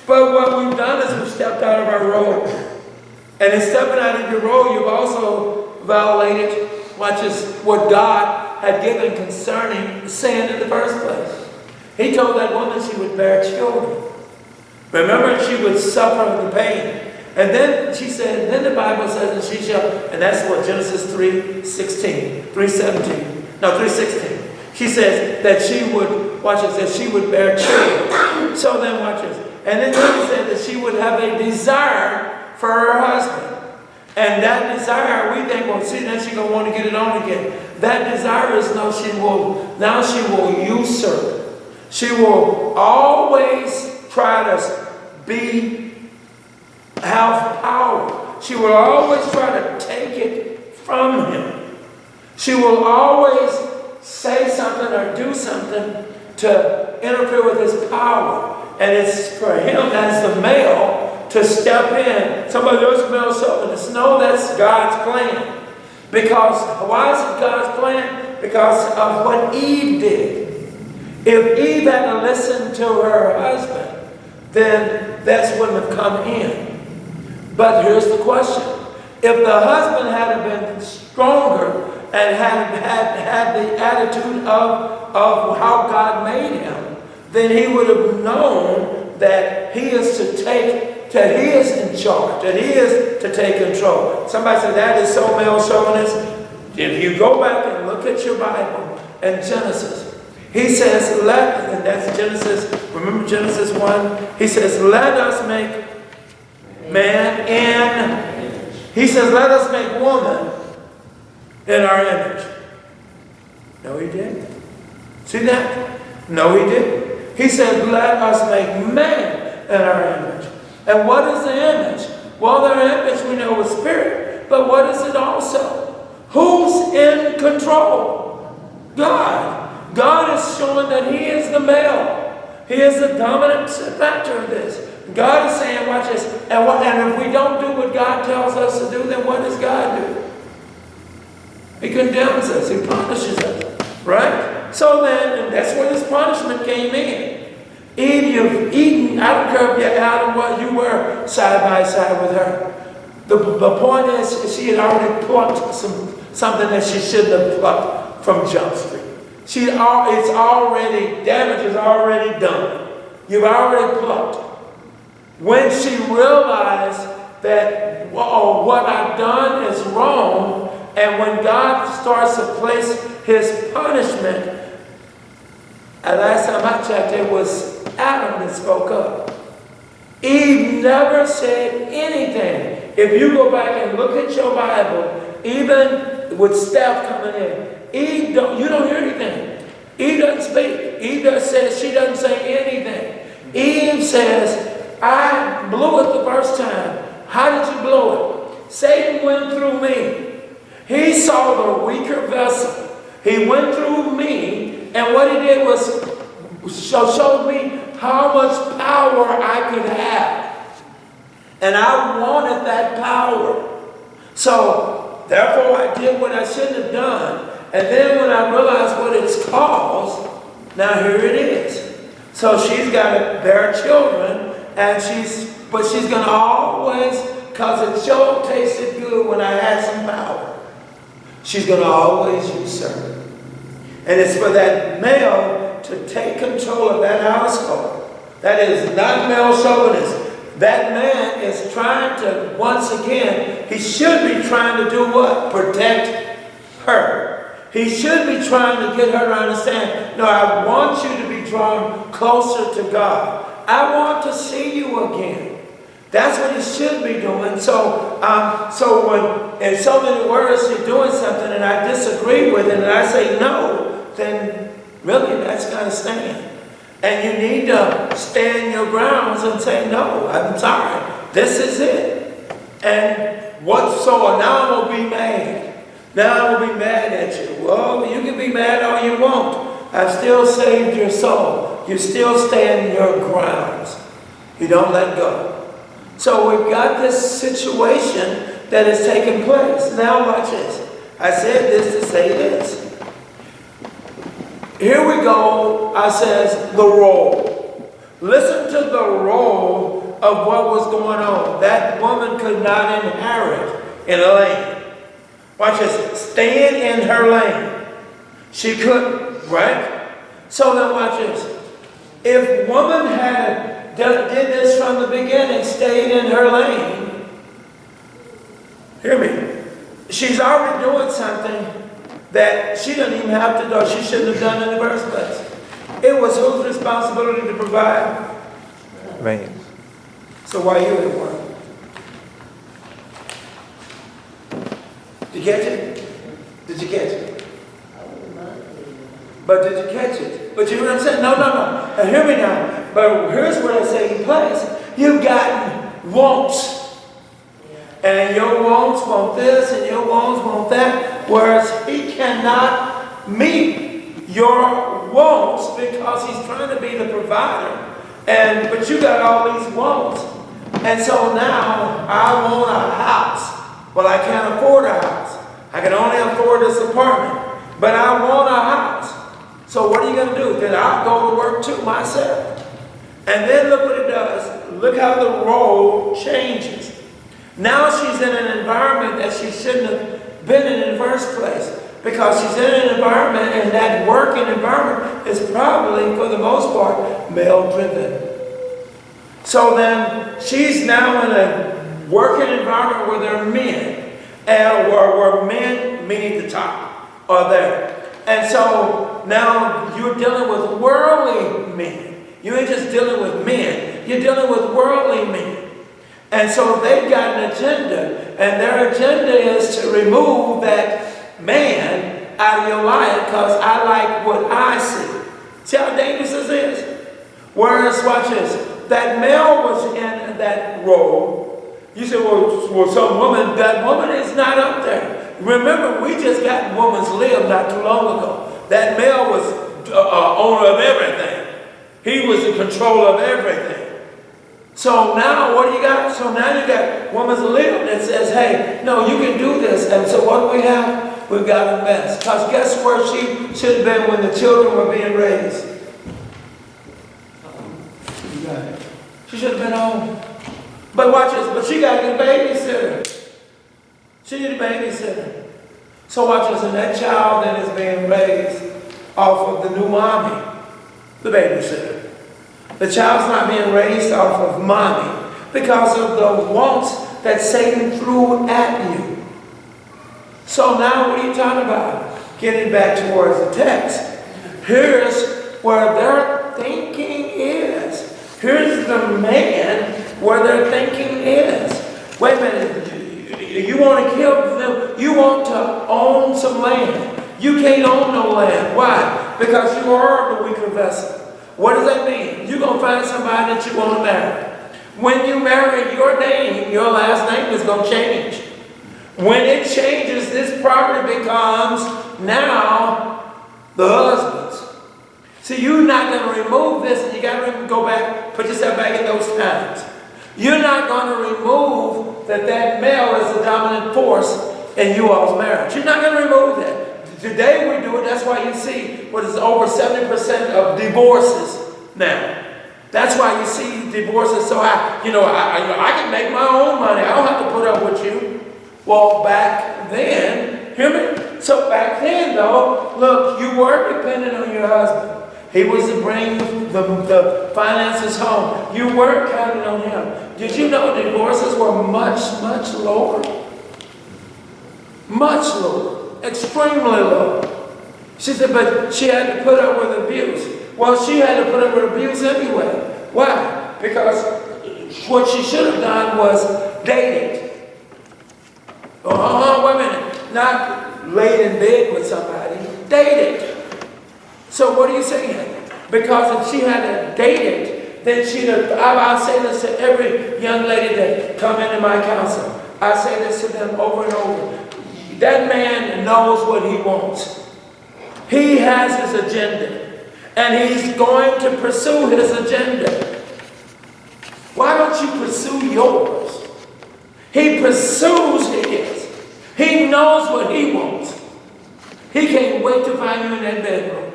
But what we've done is we've stepped out of our role. And in stepping out of your role, you've also violated, watch as what God had given concerning sin in the first place. He told that woman she would bear children. Remember, she would suffer the pain. And then she said, then the Bible says that she shall, and that's what Genesis 3:16, 3:17, no, 3:16. She says that she would, watch it, that she would bear children. So then watch this. And then she said that she would have a desire for her husband. And that desire, we think, well, see, then she's going to want to get it on again. That desire is now she will usurp. She will always try to have power. She will always try to take it from him. She will always say something or do something to interfere with his power. And it's for him as the male to step in. Somebody else smells something. No, that's God's plan. Because, why is it God's plan? Because of what Eve did. If Eve had listened to her husband, then that wouldn't have come in. But here's the question. If the husband had been stronger and had the attitude of how God made him, then he would have known that he is that he is in charge, that he is to take control. Somebody said that is so male chauvinist. If you go back and look at your Bible in Genesis, he says, and that's Genesis, remember Genesis 1? He says, let us make man in, he says, let us make woman in our image. No, he didn't. See that? No, he didn't. He said, let us make man in our image. And what is the image? Well, the image we know is spirit. But what is it also? Who's in control? God. God is showing that he is the male. He is the dominant factor of this. God is saying, watch this, and if we don't do what God tells us to do, then what does God do? He condemns us. He punishes us. Right? So then, and that's where this punishment came in. Eve, you've eaten, I don't care if you're Adam, what you were side by side with her. The point is, she had already plucked something that she shouldn't have plucked from Jump Street. It's already, damage is already done. You've already plucked. When she realized that, oh, what I've done is wrong, and when God starts to place his punishment, and last time I checked, it was Adam that spoke up. Eve never said anything. If you go back and look at your Bible, even with Steph coming in, you don't hear anything. Eve doesn't speak. She doesn't say anything. Eve says, I blew it the first time. How did you blow it? Satan went through me. He saw the weaker vessel. He went through me, and what he did was showed me how much power I could have. And I wanted that power. So, therefore, I did what I shouldn't have done. And then when I realized what it's caused, now here it is. So she's got to bear children, and she's going to always, because it sure tasted good when I had some power, she's going to always usurp. And it's for that male to take control of that household. That is not male chauvinism. That man is trying to, once again, he should be trying to do what? Protect her. He should be trying to get her to understand, no, I want you to be drawn closer to God. I want to see you again. That's what he should be doing. So when, in so many words, you're doing something and I disagree with it and I say no, then really that's got to stand. And you need to stand your grounds and say, no, I'm sorry. This is it. And so now I'm going to be mad. Now I'm going to be mad at you. Well, you can be mad all you want. I've still saved your soul. You still stand your grounds. You don't let go. So we've got this situation that is taking place. Now watch this. I said this to say this. Here we go, I says, the role. Listen to the role of what was going on. That woman could not inherit in a lane. Watch this. Stand in her lane. She couldn't, right? So now watch this. If woman had did this from the beginning, stayed in her lane, hear me, she's already doing something that she doesn't even have to do, she shouldn't have done in the first place. It was whose responsibility to provide? Right. So why you at work? Did you catch it? Did you catch it? But did you catch it? But you hear what I'm saying? No. Now hear me now. But here's what I say in place. You've gotten wants. And your wants want this and your wants want that. Whereas he cannot meet your wants because he's trying to be the provider. But you got all these wants. And so now I want a house. Well, I can't afford a house. I can only afford this apartment. But I want a house. So what are you going to do? Then I'll go to work too myself. And then look what it does. Look how the role changes. Now she's in an environment that she shouldn't have been in the first place. Because she's in an environment, and that working environment is probably, for the most part, male-driven. So then she's now in a working environment where there are men. And where men, meaning the top, are there. And so now you're dealing with worldly men. You ain't just dealing with men. You're dealing with worldly men. And so they've got an agenda. And their agenda is to remove that man out of your life because I like what I see. See how dangerous this is? Whereas, watch this. That male was in that role. You say, well, some woman, that woman is not up there. Remember, we just got woman's lib not too long ago. That male was owner of everything. He was in control of everything. So now what do you got? So now you got woman's lib that says, hey, no, you can do this. And so what do we have? we've got a mess. Because guess where she should have been when the children were being raised? She should have been home. But watch this, but she got a babysitter. She need a babysitter. So watch this, and that child that is being raised off of the new mommy, the babysitter. The child's not being raised off of mommy because of the wants that Satan threw at you. So now what are you talking about? Getting back towards the text. Here's where their thinking is. Here's the man where their thinking is. Wait a minute, you want to kill them? You want to own some land. You can't own no land. Why? Because you are the weaker vessel. What does that mean? You're going to find somebody that you want to marry. When you marry, your name, your last name is going to change. When it changes, this property becomes now the husband's. See, you're not going to remove this, and you got to go back, put yourself back in those times. You're not going to remove that male is the dominant force in you all's marriage. You're not going to remove that. Today we do it. That's why you see what is over 70% of divorces now. That's why you see divorces so high. I can make my own money. I don't have to put up with you. Well, back then, hear me? So back then, though, look, you were dependent on your husband. He was to bring the finances home. You weren't counting on him. Did you know divorces were much, much lower? Much lower. Extremely low. She said, but she had to put up with abuse. Well, she had to put up with abuse anyway. Why? Because what she should have done was dated. Wait a minute. Not laid in bed with somebody. Dated. So what are you saying? Because if she had dated, then she'd have, I say this to every young lady that come into my counsel. I say this to them over and over. That man knows what he wants. He has his agenda. And he's going to pursue his agenda. Why don't you pursue yours? He pursues his. He knows what he wants. He can't wait to find you in that bedroom.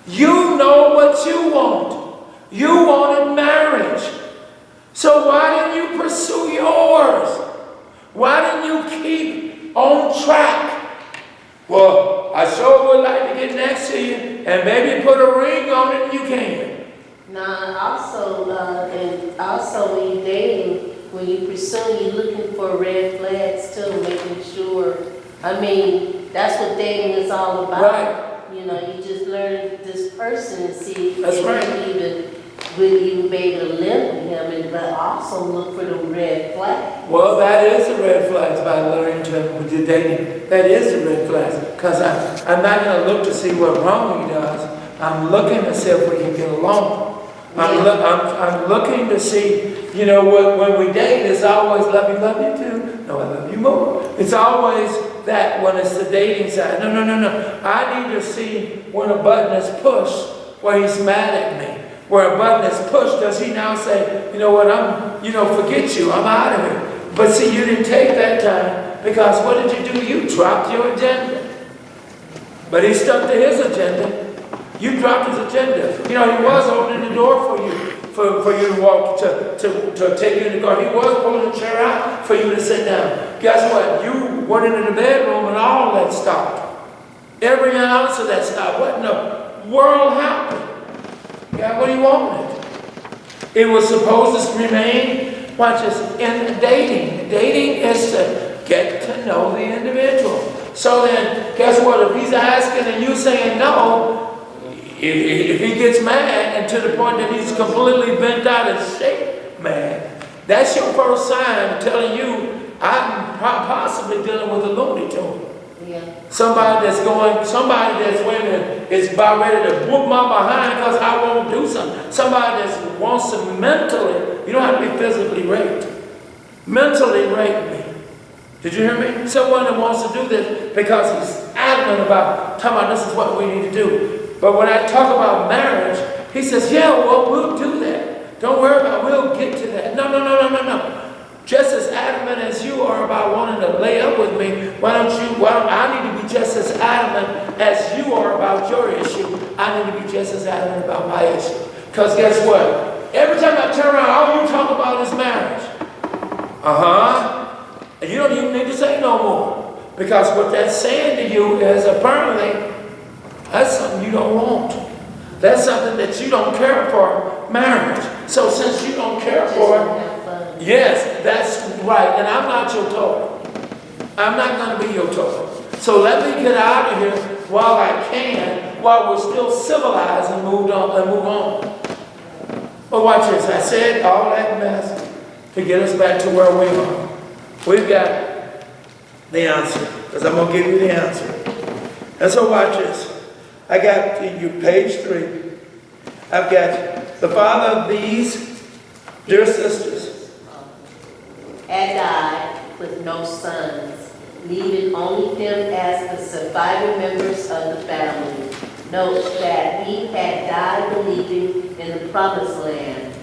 You know what you want. You wanted marriage. So why didn't you pursue yours? Why didn't you keep on track? Well, I sure would like to get next to you and maybe put a ring on it and you can. Now, also when you're dating, when you pursue, you're looking for red flags too, making sure. That's what dating is all about. Right. You just learn this person and see That's if right. you even be able to live with him, but also look for the red flag. Well, that is a red flag by learning to do dating. That is a red flag. Because I'm not going to look to see what wrong he does. I'm looking to see if we can get along. I'm looking to see, when we date, it's always love you too. No, I love you more. It's always that when it's the dating side. No. I need to see when a button is pushed where he's mad at me. Where a button is pushed, does he now say, you know what, forget you, I'm out of here. But see, you didn't take that time because what did you do? You dropped your agenda. But he stuck to his agenda. You dropped his agenda. He was opening the door for you, for you to walk, to take you in the car. He was pulling the chair out for you to sit down. Guess what? You went into the bedroom and all that stopped. Every ounce of that stopped. What in the world happened? God, what do you want? It was supposed to remain, watch this, in dating. Dating is to get to know the individual. So then, guess what? If he's asking and you saying no, if he gets mad and to the point that he's completely bent out of shape, man, that's your first sign telling you I'm possibly dealing with a looney tune. Yeah. Somebody that's women is about ready to whoop my behind because I won't do something. Somebody that wants to mentally, you don't have to be physically raped. Mentally rape me. Did you hear me? Someone that wants to do this because he's adamant about talking about this is what we need to do. But when I talk about marriage, he says, yeah, well, we'll do that. Don't worry about it. We'll get to that. No. Just as adamant as you are about wanting to lay up with me, me, why don't well, I need to be just as adamant as you are about your issue. I need to be just as adamant about my issue. Because guess what? Every time I turn around, all you talk about is marriage. And you don't even need to say no more. Because what that's saying to you is apparently, that's something you don't want. That's something that you don't care for, marriage. So since you don't care for it, yes, that's right. And I'm not your toy. I'm not going to be your toy. So let me get out of here while I can, while we're still civilized and move on. But watch this. I said all that mess to get us back to where we are. We've got the answer, because I'm going to give you the answer. And so watch this. I got you page 3. I've got the father of these dear sisters had died with no sons, leaving only them as the surviving members of the family. Note that he had died believing in the promised land,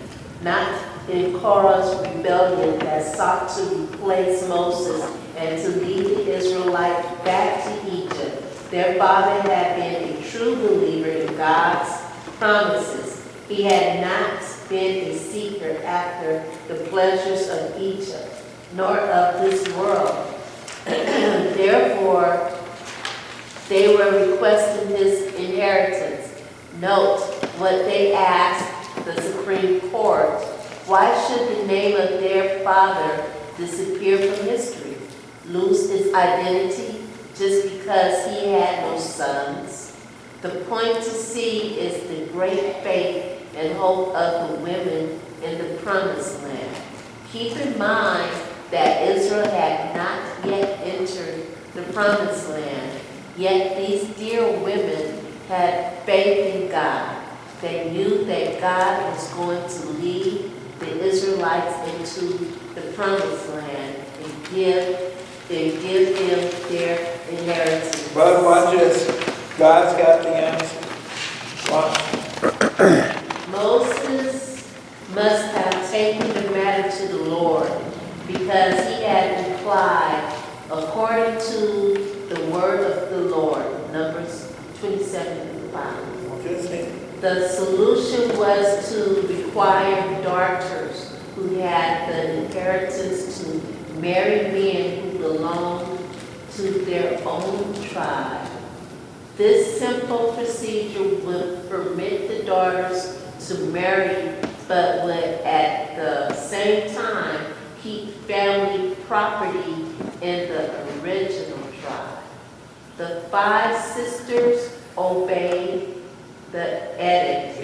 not in Korah's rebellion that sought to replace Moses and to lead the Israelites back to Egypt. Their father had been a true believer in God's promises. He had not been a seeker after the pleasures of Egypt, nor of this world. Therefore, they were requesting his inheritance. Note what they asked the Supreme Court. Why should the name of their father disappear from history, lose its identity just because he had no sons? The point to see is the great faith and hope of the women in the promised land. Keep in mind that Israel had not yet entered the promised land, yet these dear women had faith in God. They knew that God was going to lead the Israelites into the promised land and give them their inheritance. But watch this. God's got the answer. Watch. Moses must have taken the matter to the Lord because he had replied according to the word of the Lord. Numbers 27:5. The solution was to require daughters who had the inheritance to marry men who belonged to their own tribe. This simple procedure would permit the daughters to marry, but would at the same time keep family property in the original tribe. The 5 sisters obeyed the edict,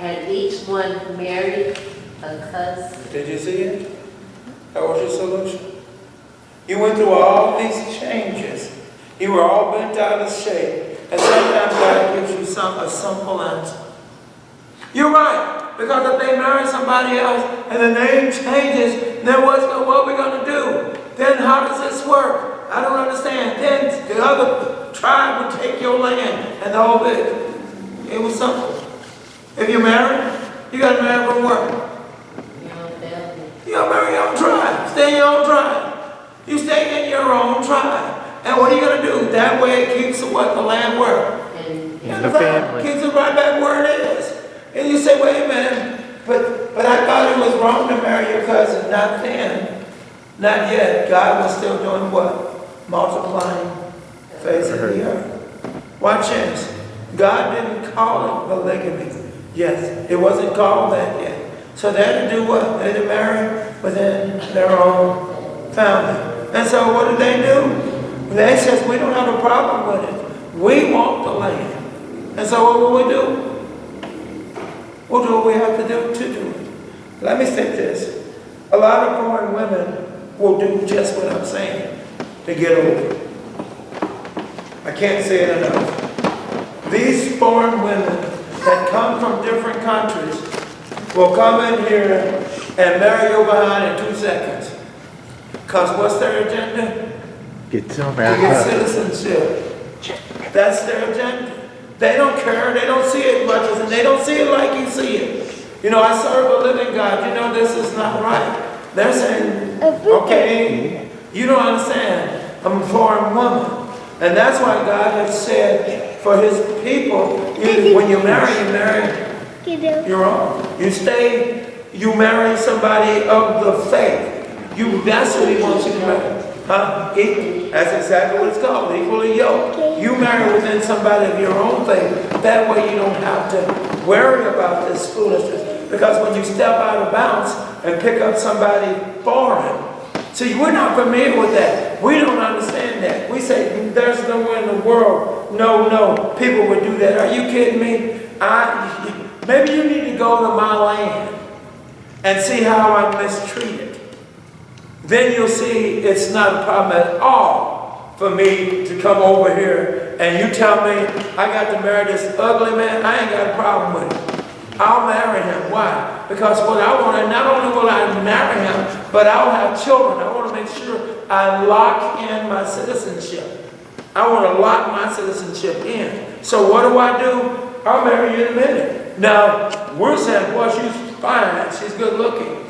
and each one married a cousin. Did you see it? That was your solution. You went through all these changes. You were all bent out of shape. And sometimes God gives you a simple answer. You're right. Because if they marry somebody else and the name changes, then what are we going to do? Then how does this work? I don't understand. Then the other tribe would take your land and the whole bit. It was simple. If you're married, you got to marry from where? You got to marry your own tribe. Stay in your own tribe. You stay in your own tribe. And what are you going to do? That way it keeps the land where? In the family. Keeps it right back where it is. And you say, wait a minute, but I thought it was wrong to marry your cousin. Not then. Not yet. God was still doing what? Multiplying the face of the earth. Watch this. God didn't call it polygamy. Yes, it wasn't called that yet. So they had to do what? They had to marry within their own family. And so what did they do? They said, we don't have a problem with it. We want the land. And so what will we do? We'll do what we have to do to do it. Let me say this. A lot of foreign women will do just what I'm saying to get over. I can't say it enough. These foreign women that come from different countries will come in here and marry you behind in 2 seconds. Because what's their agenda? Get to To America. get citizenship. That's their agenda. They don't care. They don't see it much, and they don't see it like you see it. You know, I serve a living God. You know, this is not right. They're saying, okay, You don't understand. I'm a foreign woman. And that's why God has said for his people, when you marry your own. You marry somebody of the faith. That's what he wants you to marry. That's exactly what it's called, equally yoked. You marry within somebody of your own faith. That way you don't have to worry about this foolishness. Because when you step out of bounds and pick up somebody foreign, see, we're not familiar with that. We don't understand that. We say, there's nowhere in the world, no, people would do that. Are you kidding me? Maybe you need to go to my land and see how I'm mistreated. Then you'll see it's not a problem at all for me to come over here and you tell me I got to marry this ugly man. I ain't got a problem with it. I'll marry him. Why? Because what I want to, not only will I marry him, but I'll have children. I want to make sure I lock in my citizenship. I want to lock my citizenship in. So what do? I'll marry you in a minute. Now, we're saying, boy, she's fine. She's good looking.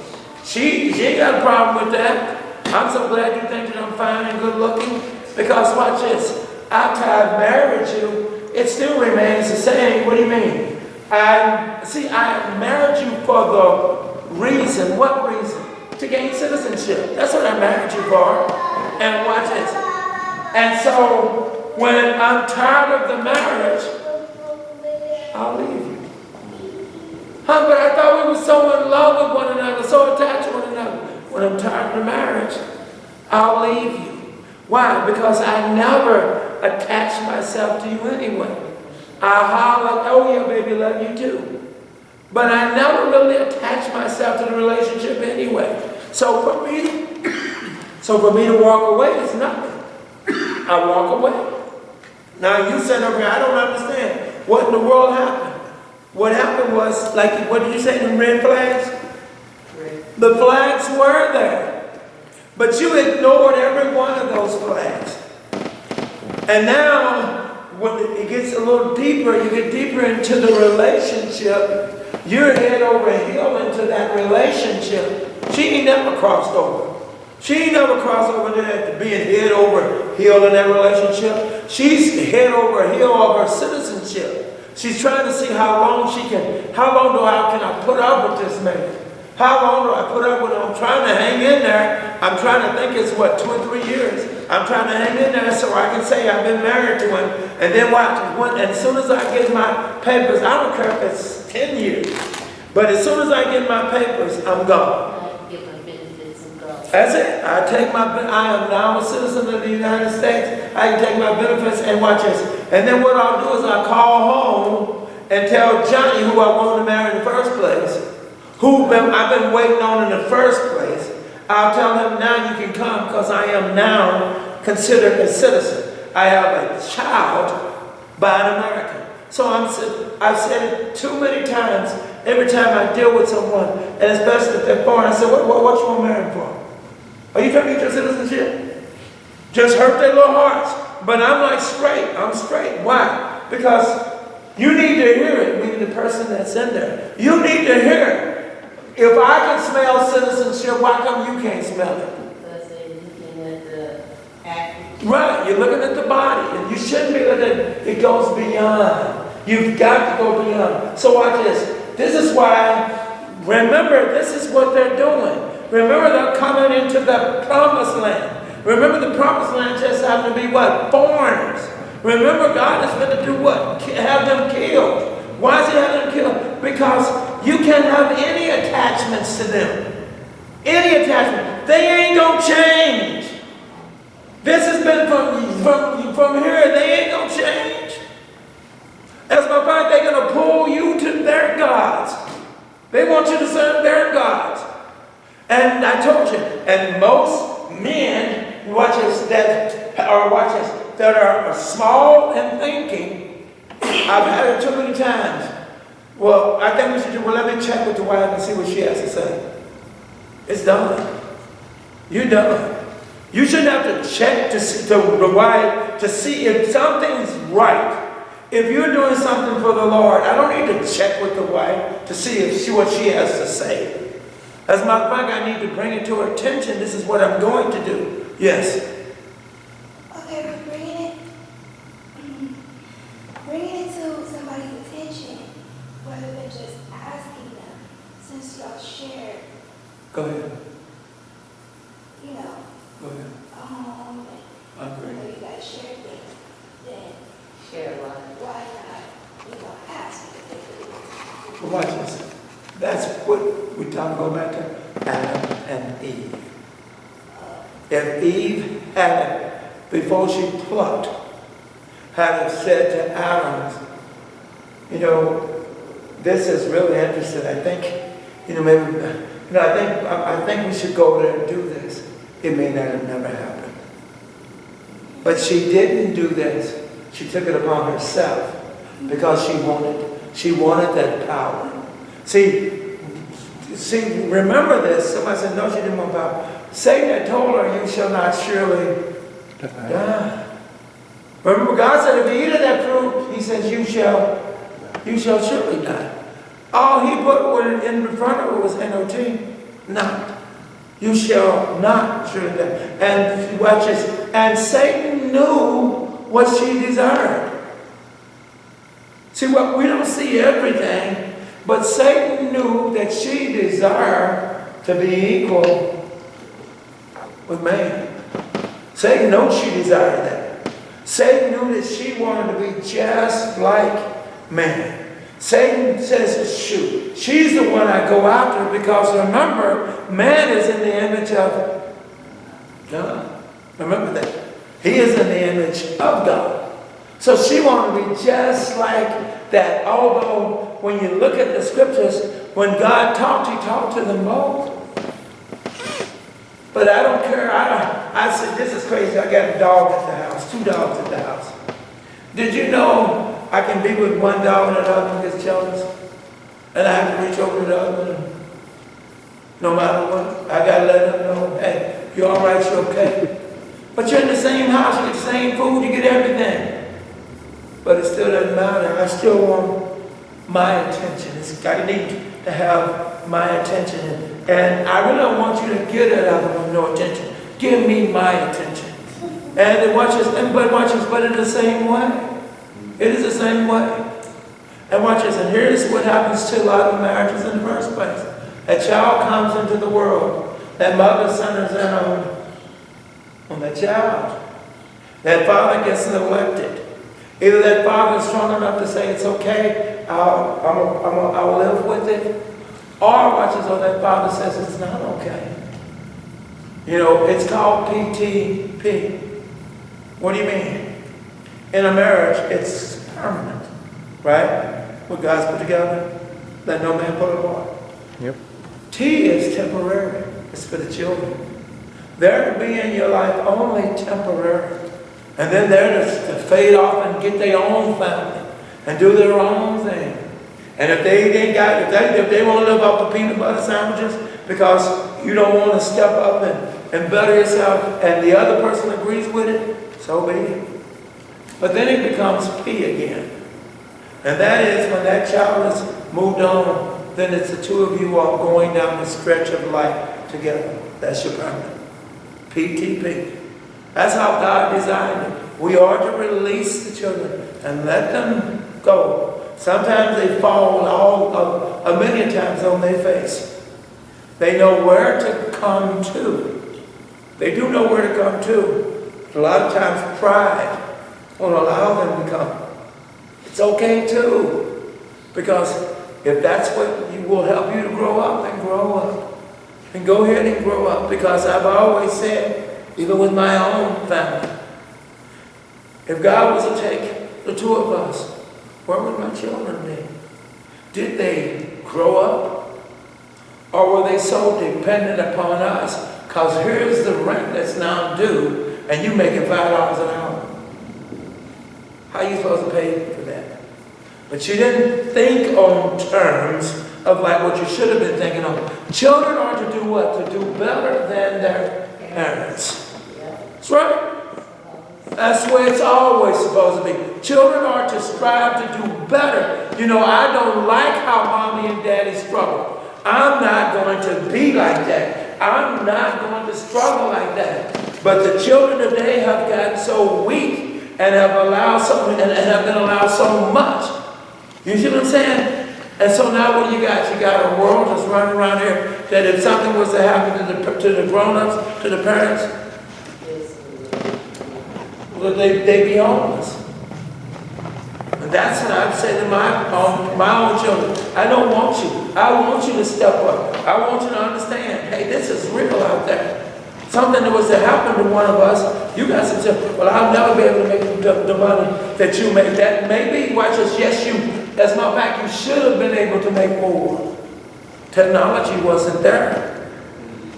She ain't got a problem with that. I'm so glad you think that I'm fine and good looking. Because watch this. After I've married you, it still remains the same. What do you mean? I married you for the reason. What reason? To gain citizenship. That's what I married you for. And watch this. And so, when I'm tired of the marriage, I'll leave you. But I thought we were so in love with one another, so attached to one another. When I'm tired of the marriage, I'll leave you. Why? Because I never attached myself to you anyway. I holler, oh yeah, baby, love you too. But I never really attached myself to the relationship anyway. So for me to walk away is nothing. I walk away. Now you said over here, I don't understand. What in the world happened? What happened was, like, what did you say, the red flags? The flags were there. But you ignored every one of those flags. And now, when it gets a little deeper, you get deeper into the relationship, you're head over heel into that relationship. She ain't never crossed over. She ain't never crossed over there to being head over heel in that relationship. She's head over heel of her citizenship. She's trying to see how long can I put up with this man? How long do I put up with him? I'm trying to hang in there. I'm trying to think it's 2 or 3 years. I'm trying to hang in there so I can say I've been married to him. And then watch, as soon as I get my papers, I don't care if it's 10 years. But as soon as I get my papers, I'm gone. That's it. I am now a citizen of the United States. I can take my benefits and watch this. And then what I'll do is I'll call home and tell Johnny, who I wanted to marry in the first place, I've been waiting on in the first place. I'll tell him now you can come because I am now considered a citizen. I have a child by an American. So I've said it too many times. Every time I deal with someone, and especially if they're foreign, I say, what you want to marry for? Are you trying to get your citizenship? Just hurt their little hearts. But I'm like straight. I'm straight. Why? Because you need to hear it, meaning the person that's in there. You need to hear it. If I can smell citizenship, why come you can't smell it? Because they're looking at the act. Right. You're looking at the body. And you shouldn't be looking at it. Goes beyond. You've got to go beyond. So watch this. This is why, remember, this is what they're doing. Remember, they're coming into the promised land. Remember, the promised land just happened to be what? Foreigners. Remember, God is going to do what? Have them killed. Why is he having them killed? Because you can't have any attachments to them. Any attachment. They ain't going to change. This has been from here. They ain't going to change. As a matter of fact, they're going to pull you to their gods. They want you to serve their gods. And I told you, and most men, that are small and thinking, I've had it too many times. Well, I think we should do, let me check with the wife and see what she has to say. It's done. You're done. You shouldn't have to check to the wife to see if something's right. If you're doing something for the Lord, I don't need to check with the wife to see what she has to say. As a matter of fact, I need to bring it to her attention. This is what I'm going to do. Yes. Okay, but bringing it to somebody's attention, rather than just asking them, since y'all shared, Go ahead. you know, Go ahead. a home, I'm and great. you guys share things, then Share life. why not, ask if they could? But watch this. That's what we talk, go back to Adam and Eve. If Eve hadn't, before she plucked, had said to Adam, this is really interesting. I think, I think we should go there and do this. It may not have never happened. But she didn't do this. She took it upon herself because she wanted that power. See, remember this. Somebody said, no, she didn't want power. Satan had told her, you shall not surely die. Remember, God said, if you eat of that fruit, he says, you shall surely die. All he put in front of it was N-O-T, not. You shall not surely die. And watch this. And Satan knew what she desired. See, what we don't see everything, but Satan knew that she desired to be equal with man. Satan knows she desired that. Satan knew that she wanted to be just like man. Satan says, shoot, she's the one I go after because remember, man is in the image of God. Remember that. He is in the image of God. So she wanted to be just like that. Although when you look at the scriptures, when God talked, he talked to them both. But I don't care. I said, this is crazy. I got a dog at the house, 2 dogs at the house. Did you know I can be with one dog and another one gets jealous? And I have to reach over to the other one. No matter what, I got to let them know, hey, you all right, you okay? But you're in the same house, you get the same food, you get everything. But it still doesn't matter. I still want my attention. I need to have my attention. And I really don't want you to give that other one no attention. Give me my attention. And watch this, but in the same way. It is the same way. And watch this, and here's what happens to a lot of marriages in the first place. A child comes into the world. That mother centers in on that child. That father gets elected. Either that father is strong enough to say it's okay, I'll live with it, or watch this, or that father says it's not okay. It's called PTP. What do you mean? In a marriage, it's permanent, right? What God's put together, let no man put apart. Yep. T is temporary. It's for the children. They're to be in your life only temporary. And then they're to fade off and get their own family and do their own thing. And if they want to live off the peanut butter sandwiches because you don't want to step up and better yourself and the other person agrees with it, so be it. But then it becomes P again. And that is when that child is moved on, then it's the two of you all going down the stretch of life together. That's your permanent. PTP. That's how God designed it. We are to release the children and let them go. Sometimes they fall a million times on their face. They know where to come to. They do know where to come to. A lot of times pride won't allow them to come. It's okay too. Because if that's what will help you to grow up, then grow up. And go ahead and grow up. Because I've always said, even with my own family, if God was to take the two of us, where would my children be? Did they grow up? Or were they so dependent upon us? Because here's the rent that's now due, and you making $5 an hour. How are you supposed to pay for that? But you didn't think on terms of like what you should have been thinking of. Children are to do what? To do better than their parents. That's right. That's the way it's always supposed to be. Children are to strive to do better. I don't like how mommy and daddy struggle. I'm not going to be like that. I'm not going to struggle like that. But the children today have gotten so weak and have allowed so and have been allowed so much. You see what I'm saying? And so now what you got? You got a world that's running around here that if something was to happen to the grown-ups, to the parents, well, they'd be homeless. And that's what I'd say to my own children. I don't want you. I want you to step up. I want you to understand, hey, this is real out there. Something that was to happen to one of us, you got some children. Well, I'll never be able to make the money that you make. That maybe, watch this, yes, that's my fact, you should have been able to make more. Technology wasn't there.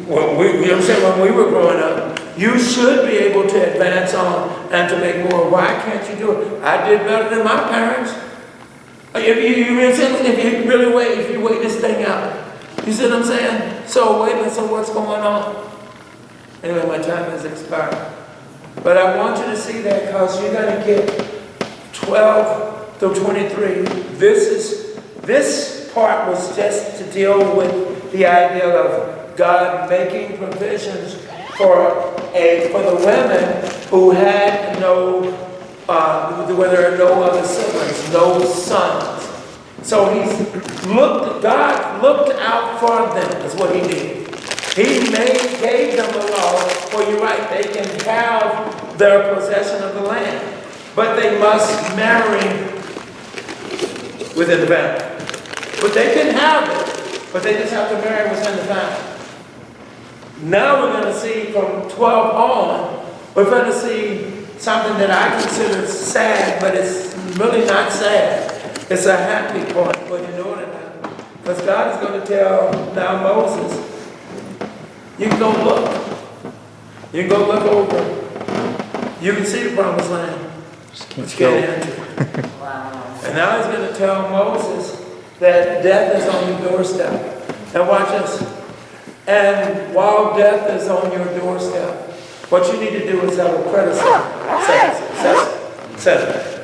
Well, you know what I'm saying? When we were growing up, you should be able to advance on and to make more. Why can't you do it? I did better than my parents. If you really wait, if you wait this thing out. You see what I'm saying? So wait a minute, so what's going on? Anyway, my time has expired. But I want you to see that because you're going to get 12 through 23. This part was just to deal with the idea of God making provisions for the women who had where there are no other siblings, no sons. So God looked out for them, is what he did. He gave them a law, well, you're right, they can have their possession of the land, but they must marry within the family. But they can have it, but they just have to marry within the family. Now we're going to see from 12 on, we're going to see something that I consider sad, but it's really not sad. It's a happy point, but you know it now. Because God is going to tell now Moses, you can go look. You can go look over. You can see the promised land. But you can't enter. Wow. And now he's going to tell Moses that death is on your doorstep. And watch this. And while death is on your doorstep, what you need to do is have a predecessor.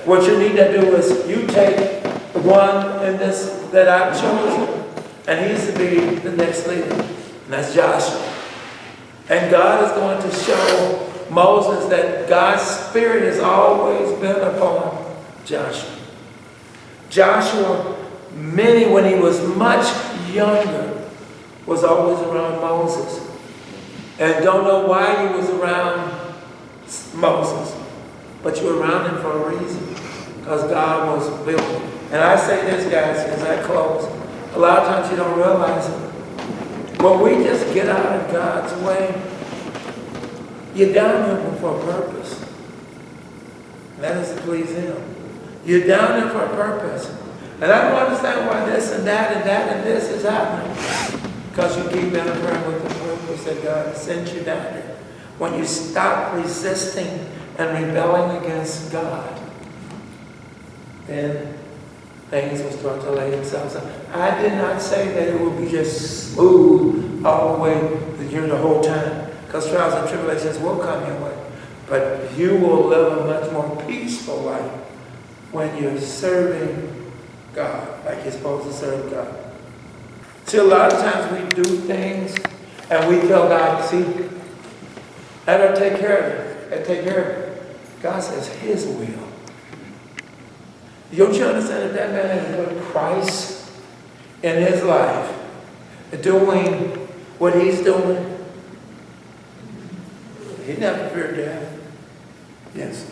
What you need to do is you take the one in this that I've chosen, and he's to be the next leader. And that's Joshua. And God is going to show Moses that God's Spirit has always been upon Joshua. Joshua, when he was much younger, was always around Moses. And don't know why he was around Moses, but you were around him for a reason, because God was building. And I say this, guys, as I close, a lot of times you don't realize it. When we just get out of God's way, you're down here for a purpose. And that is to please him. You're down there for a purpose. And I don't understand why this and that and that and this is happening. Because you keep interfering with the purpose that God has sent you down here. When you stop resisting and rebelling against God, then things will start to lay themselves out. I did not say that it would be just smooth all the way the whole time. Because trials and tribulations will come your way. But you will live a much more peaceful life when you're serving God like you're supposed to serve God. See, a lot of times we do things and we tell God, see, that'll take care of it. That'll take care of it. God says his will. Don't you understand that man has put Christ in his life, doing what he's doing? He never feared death. Yes.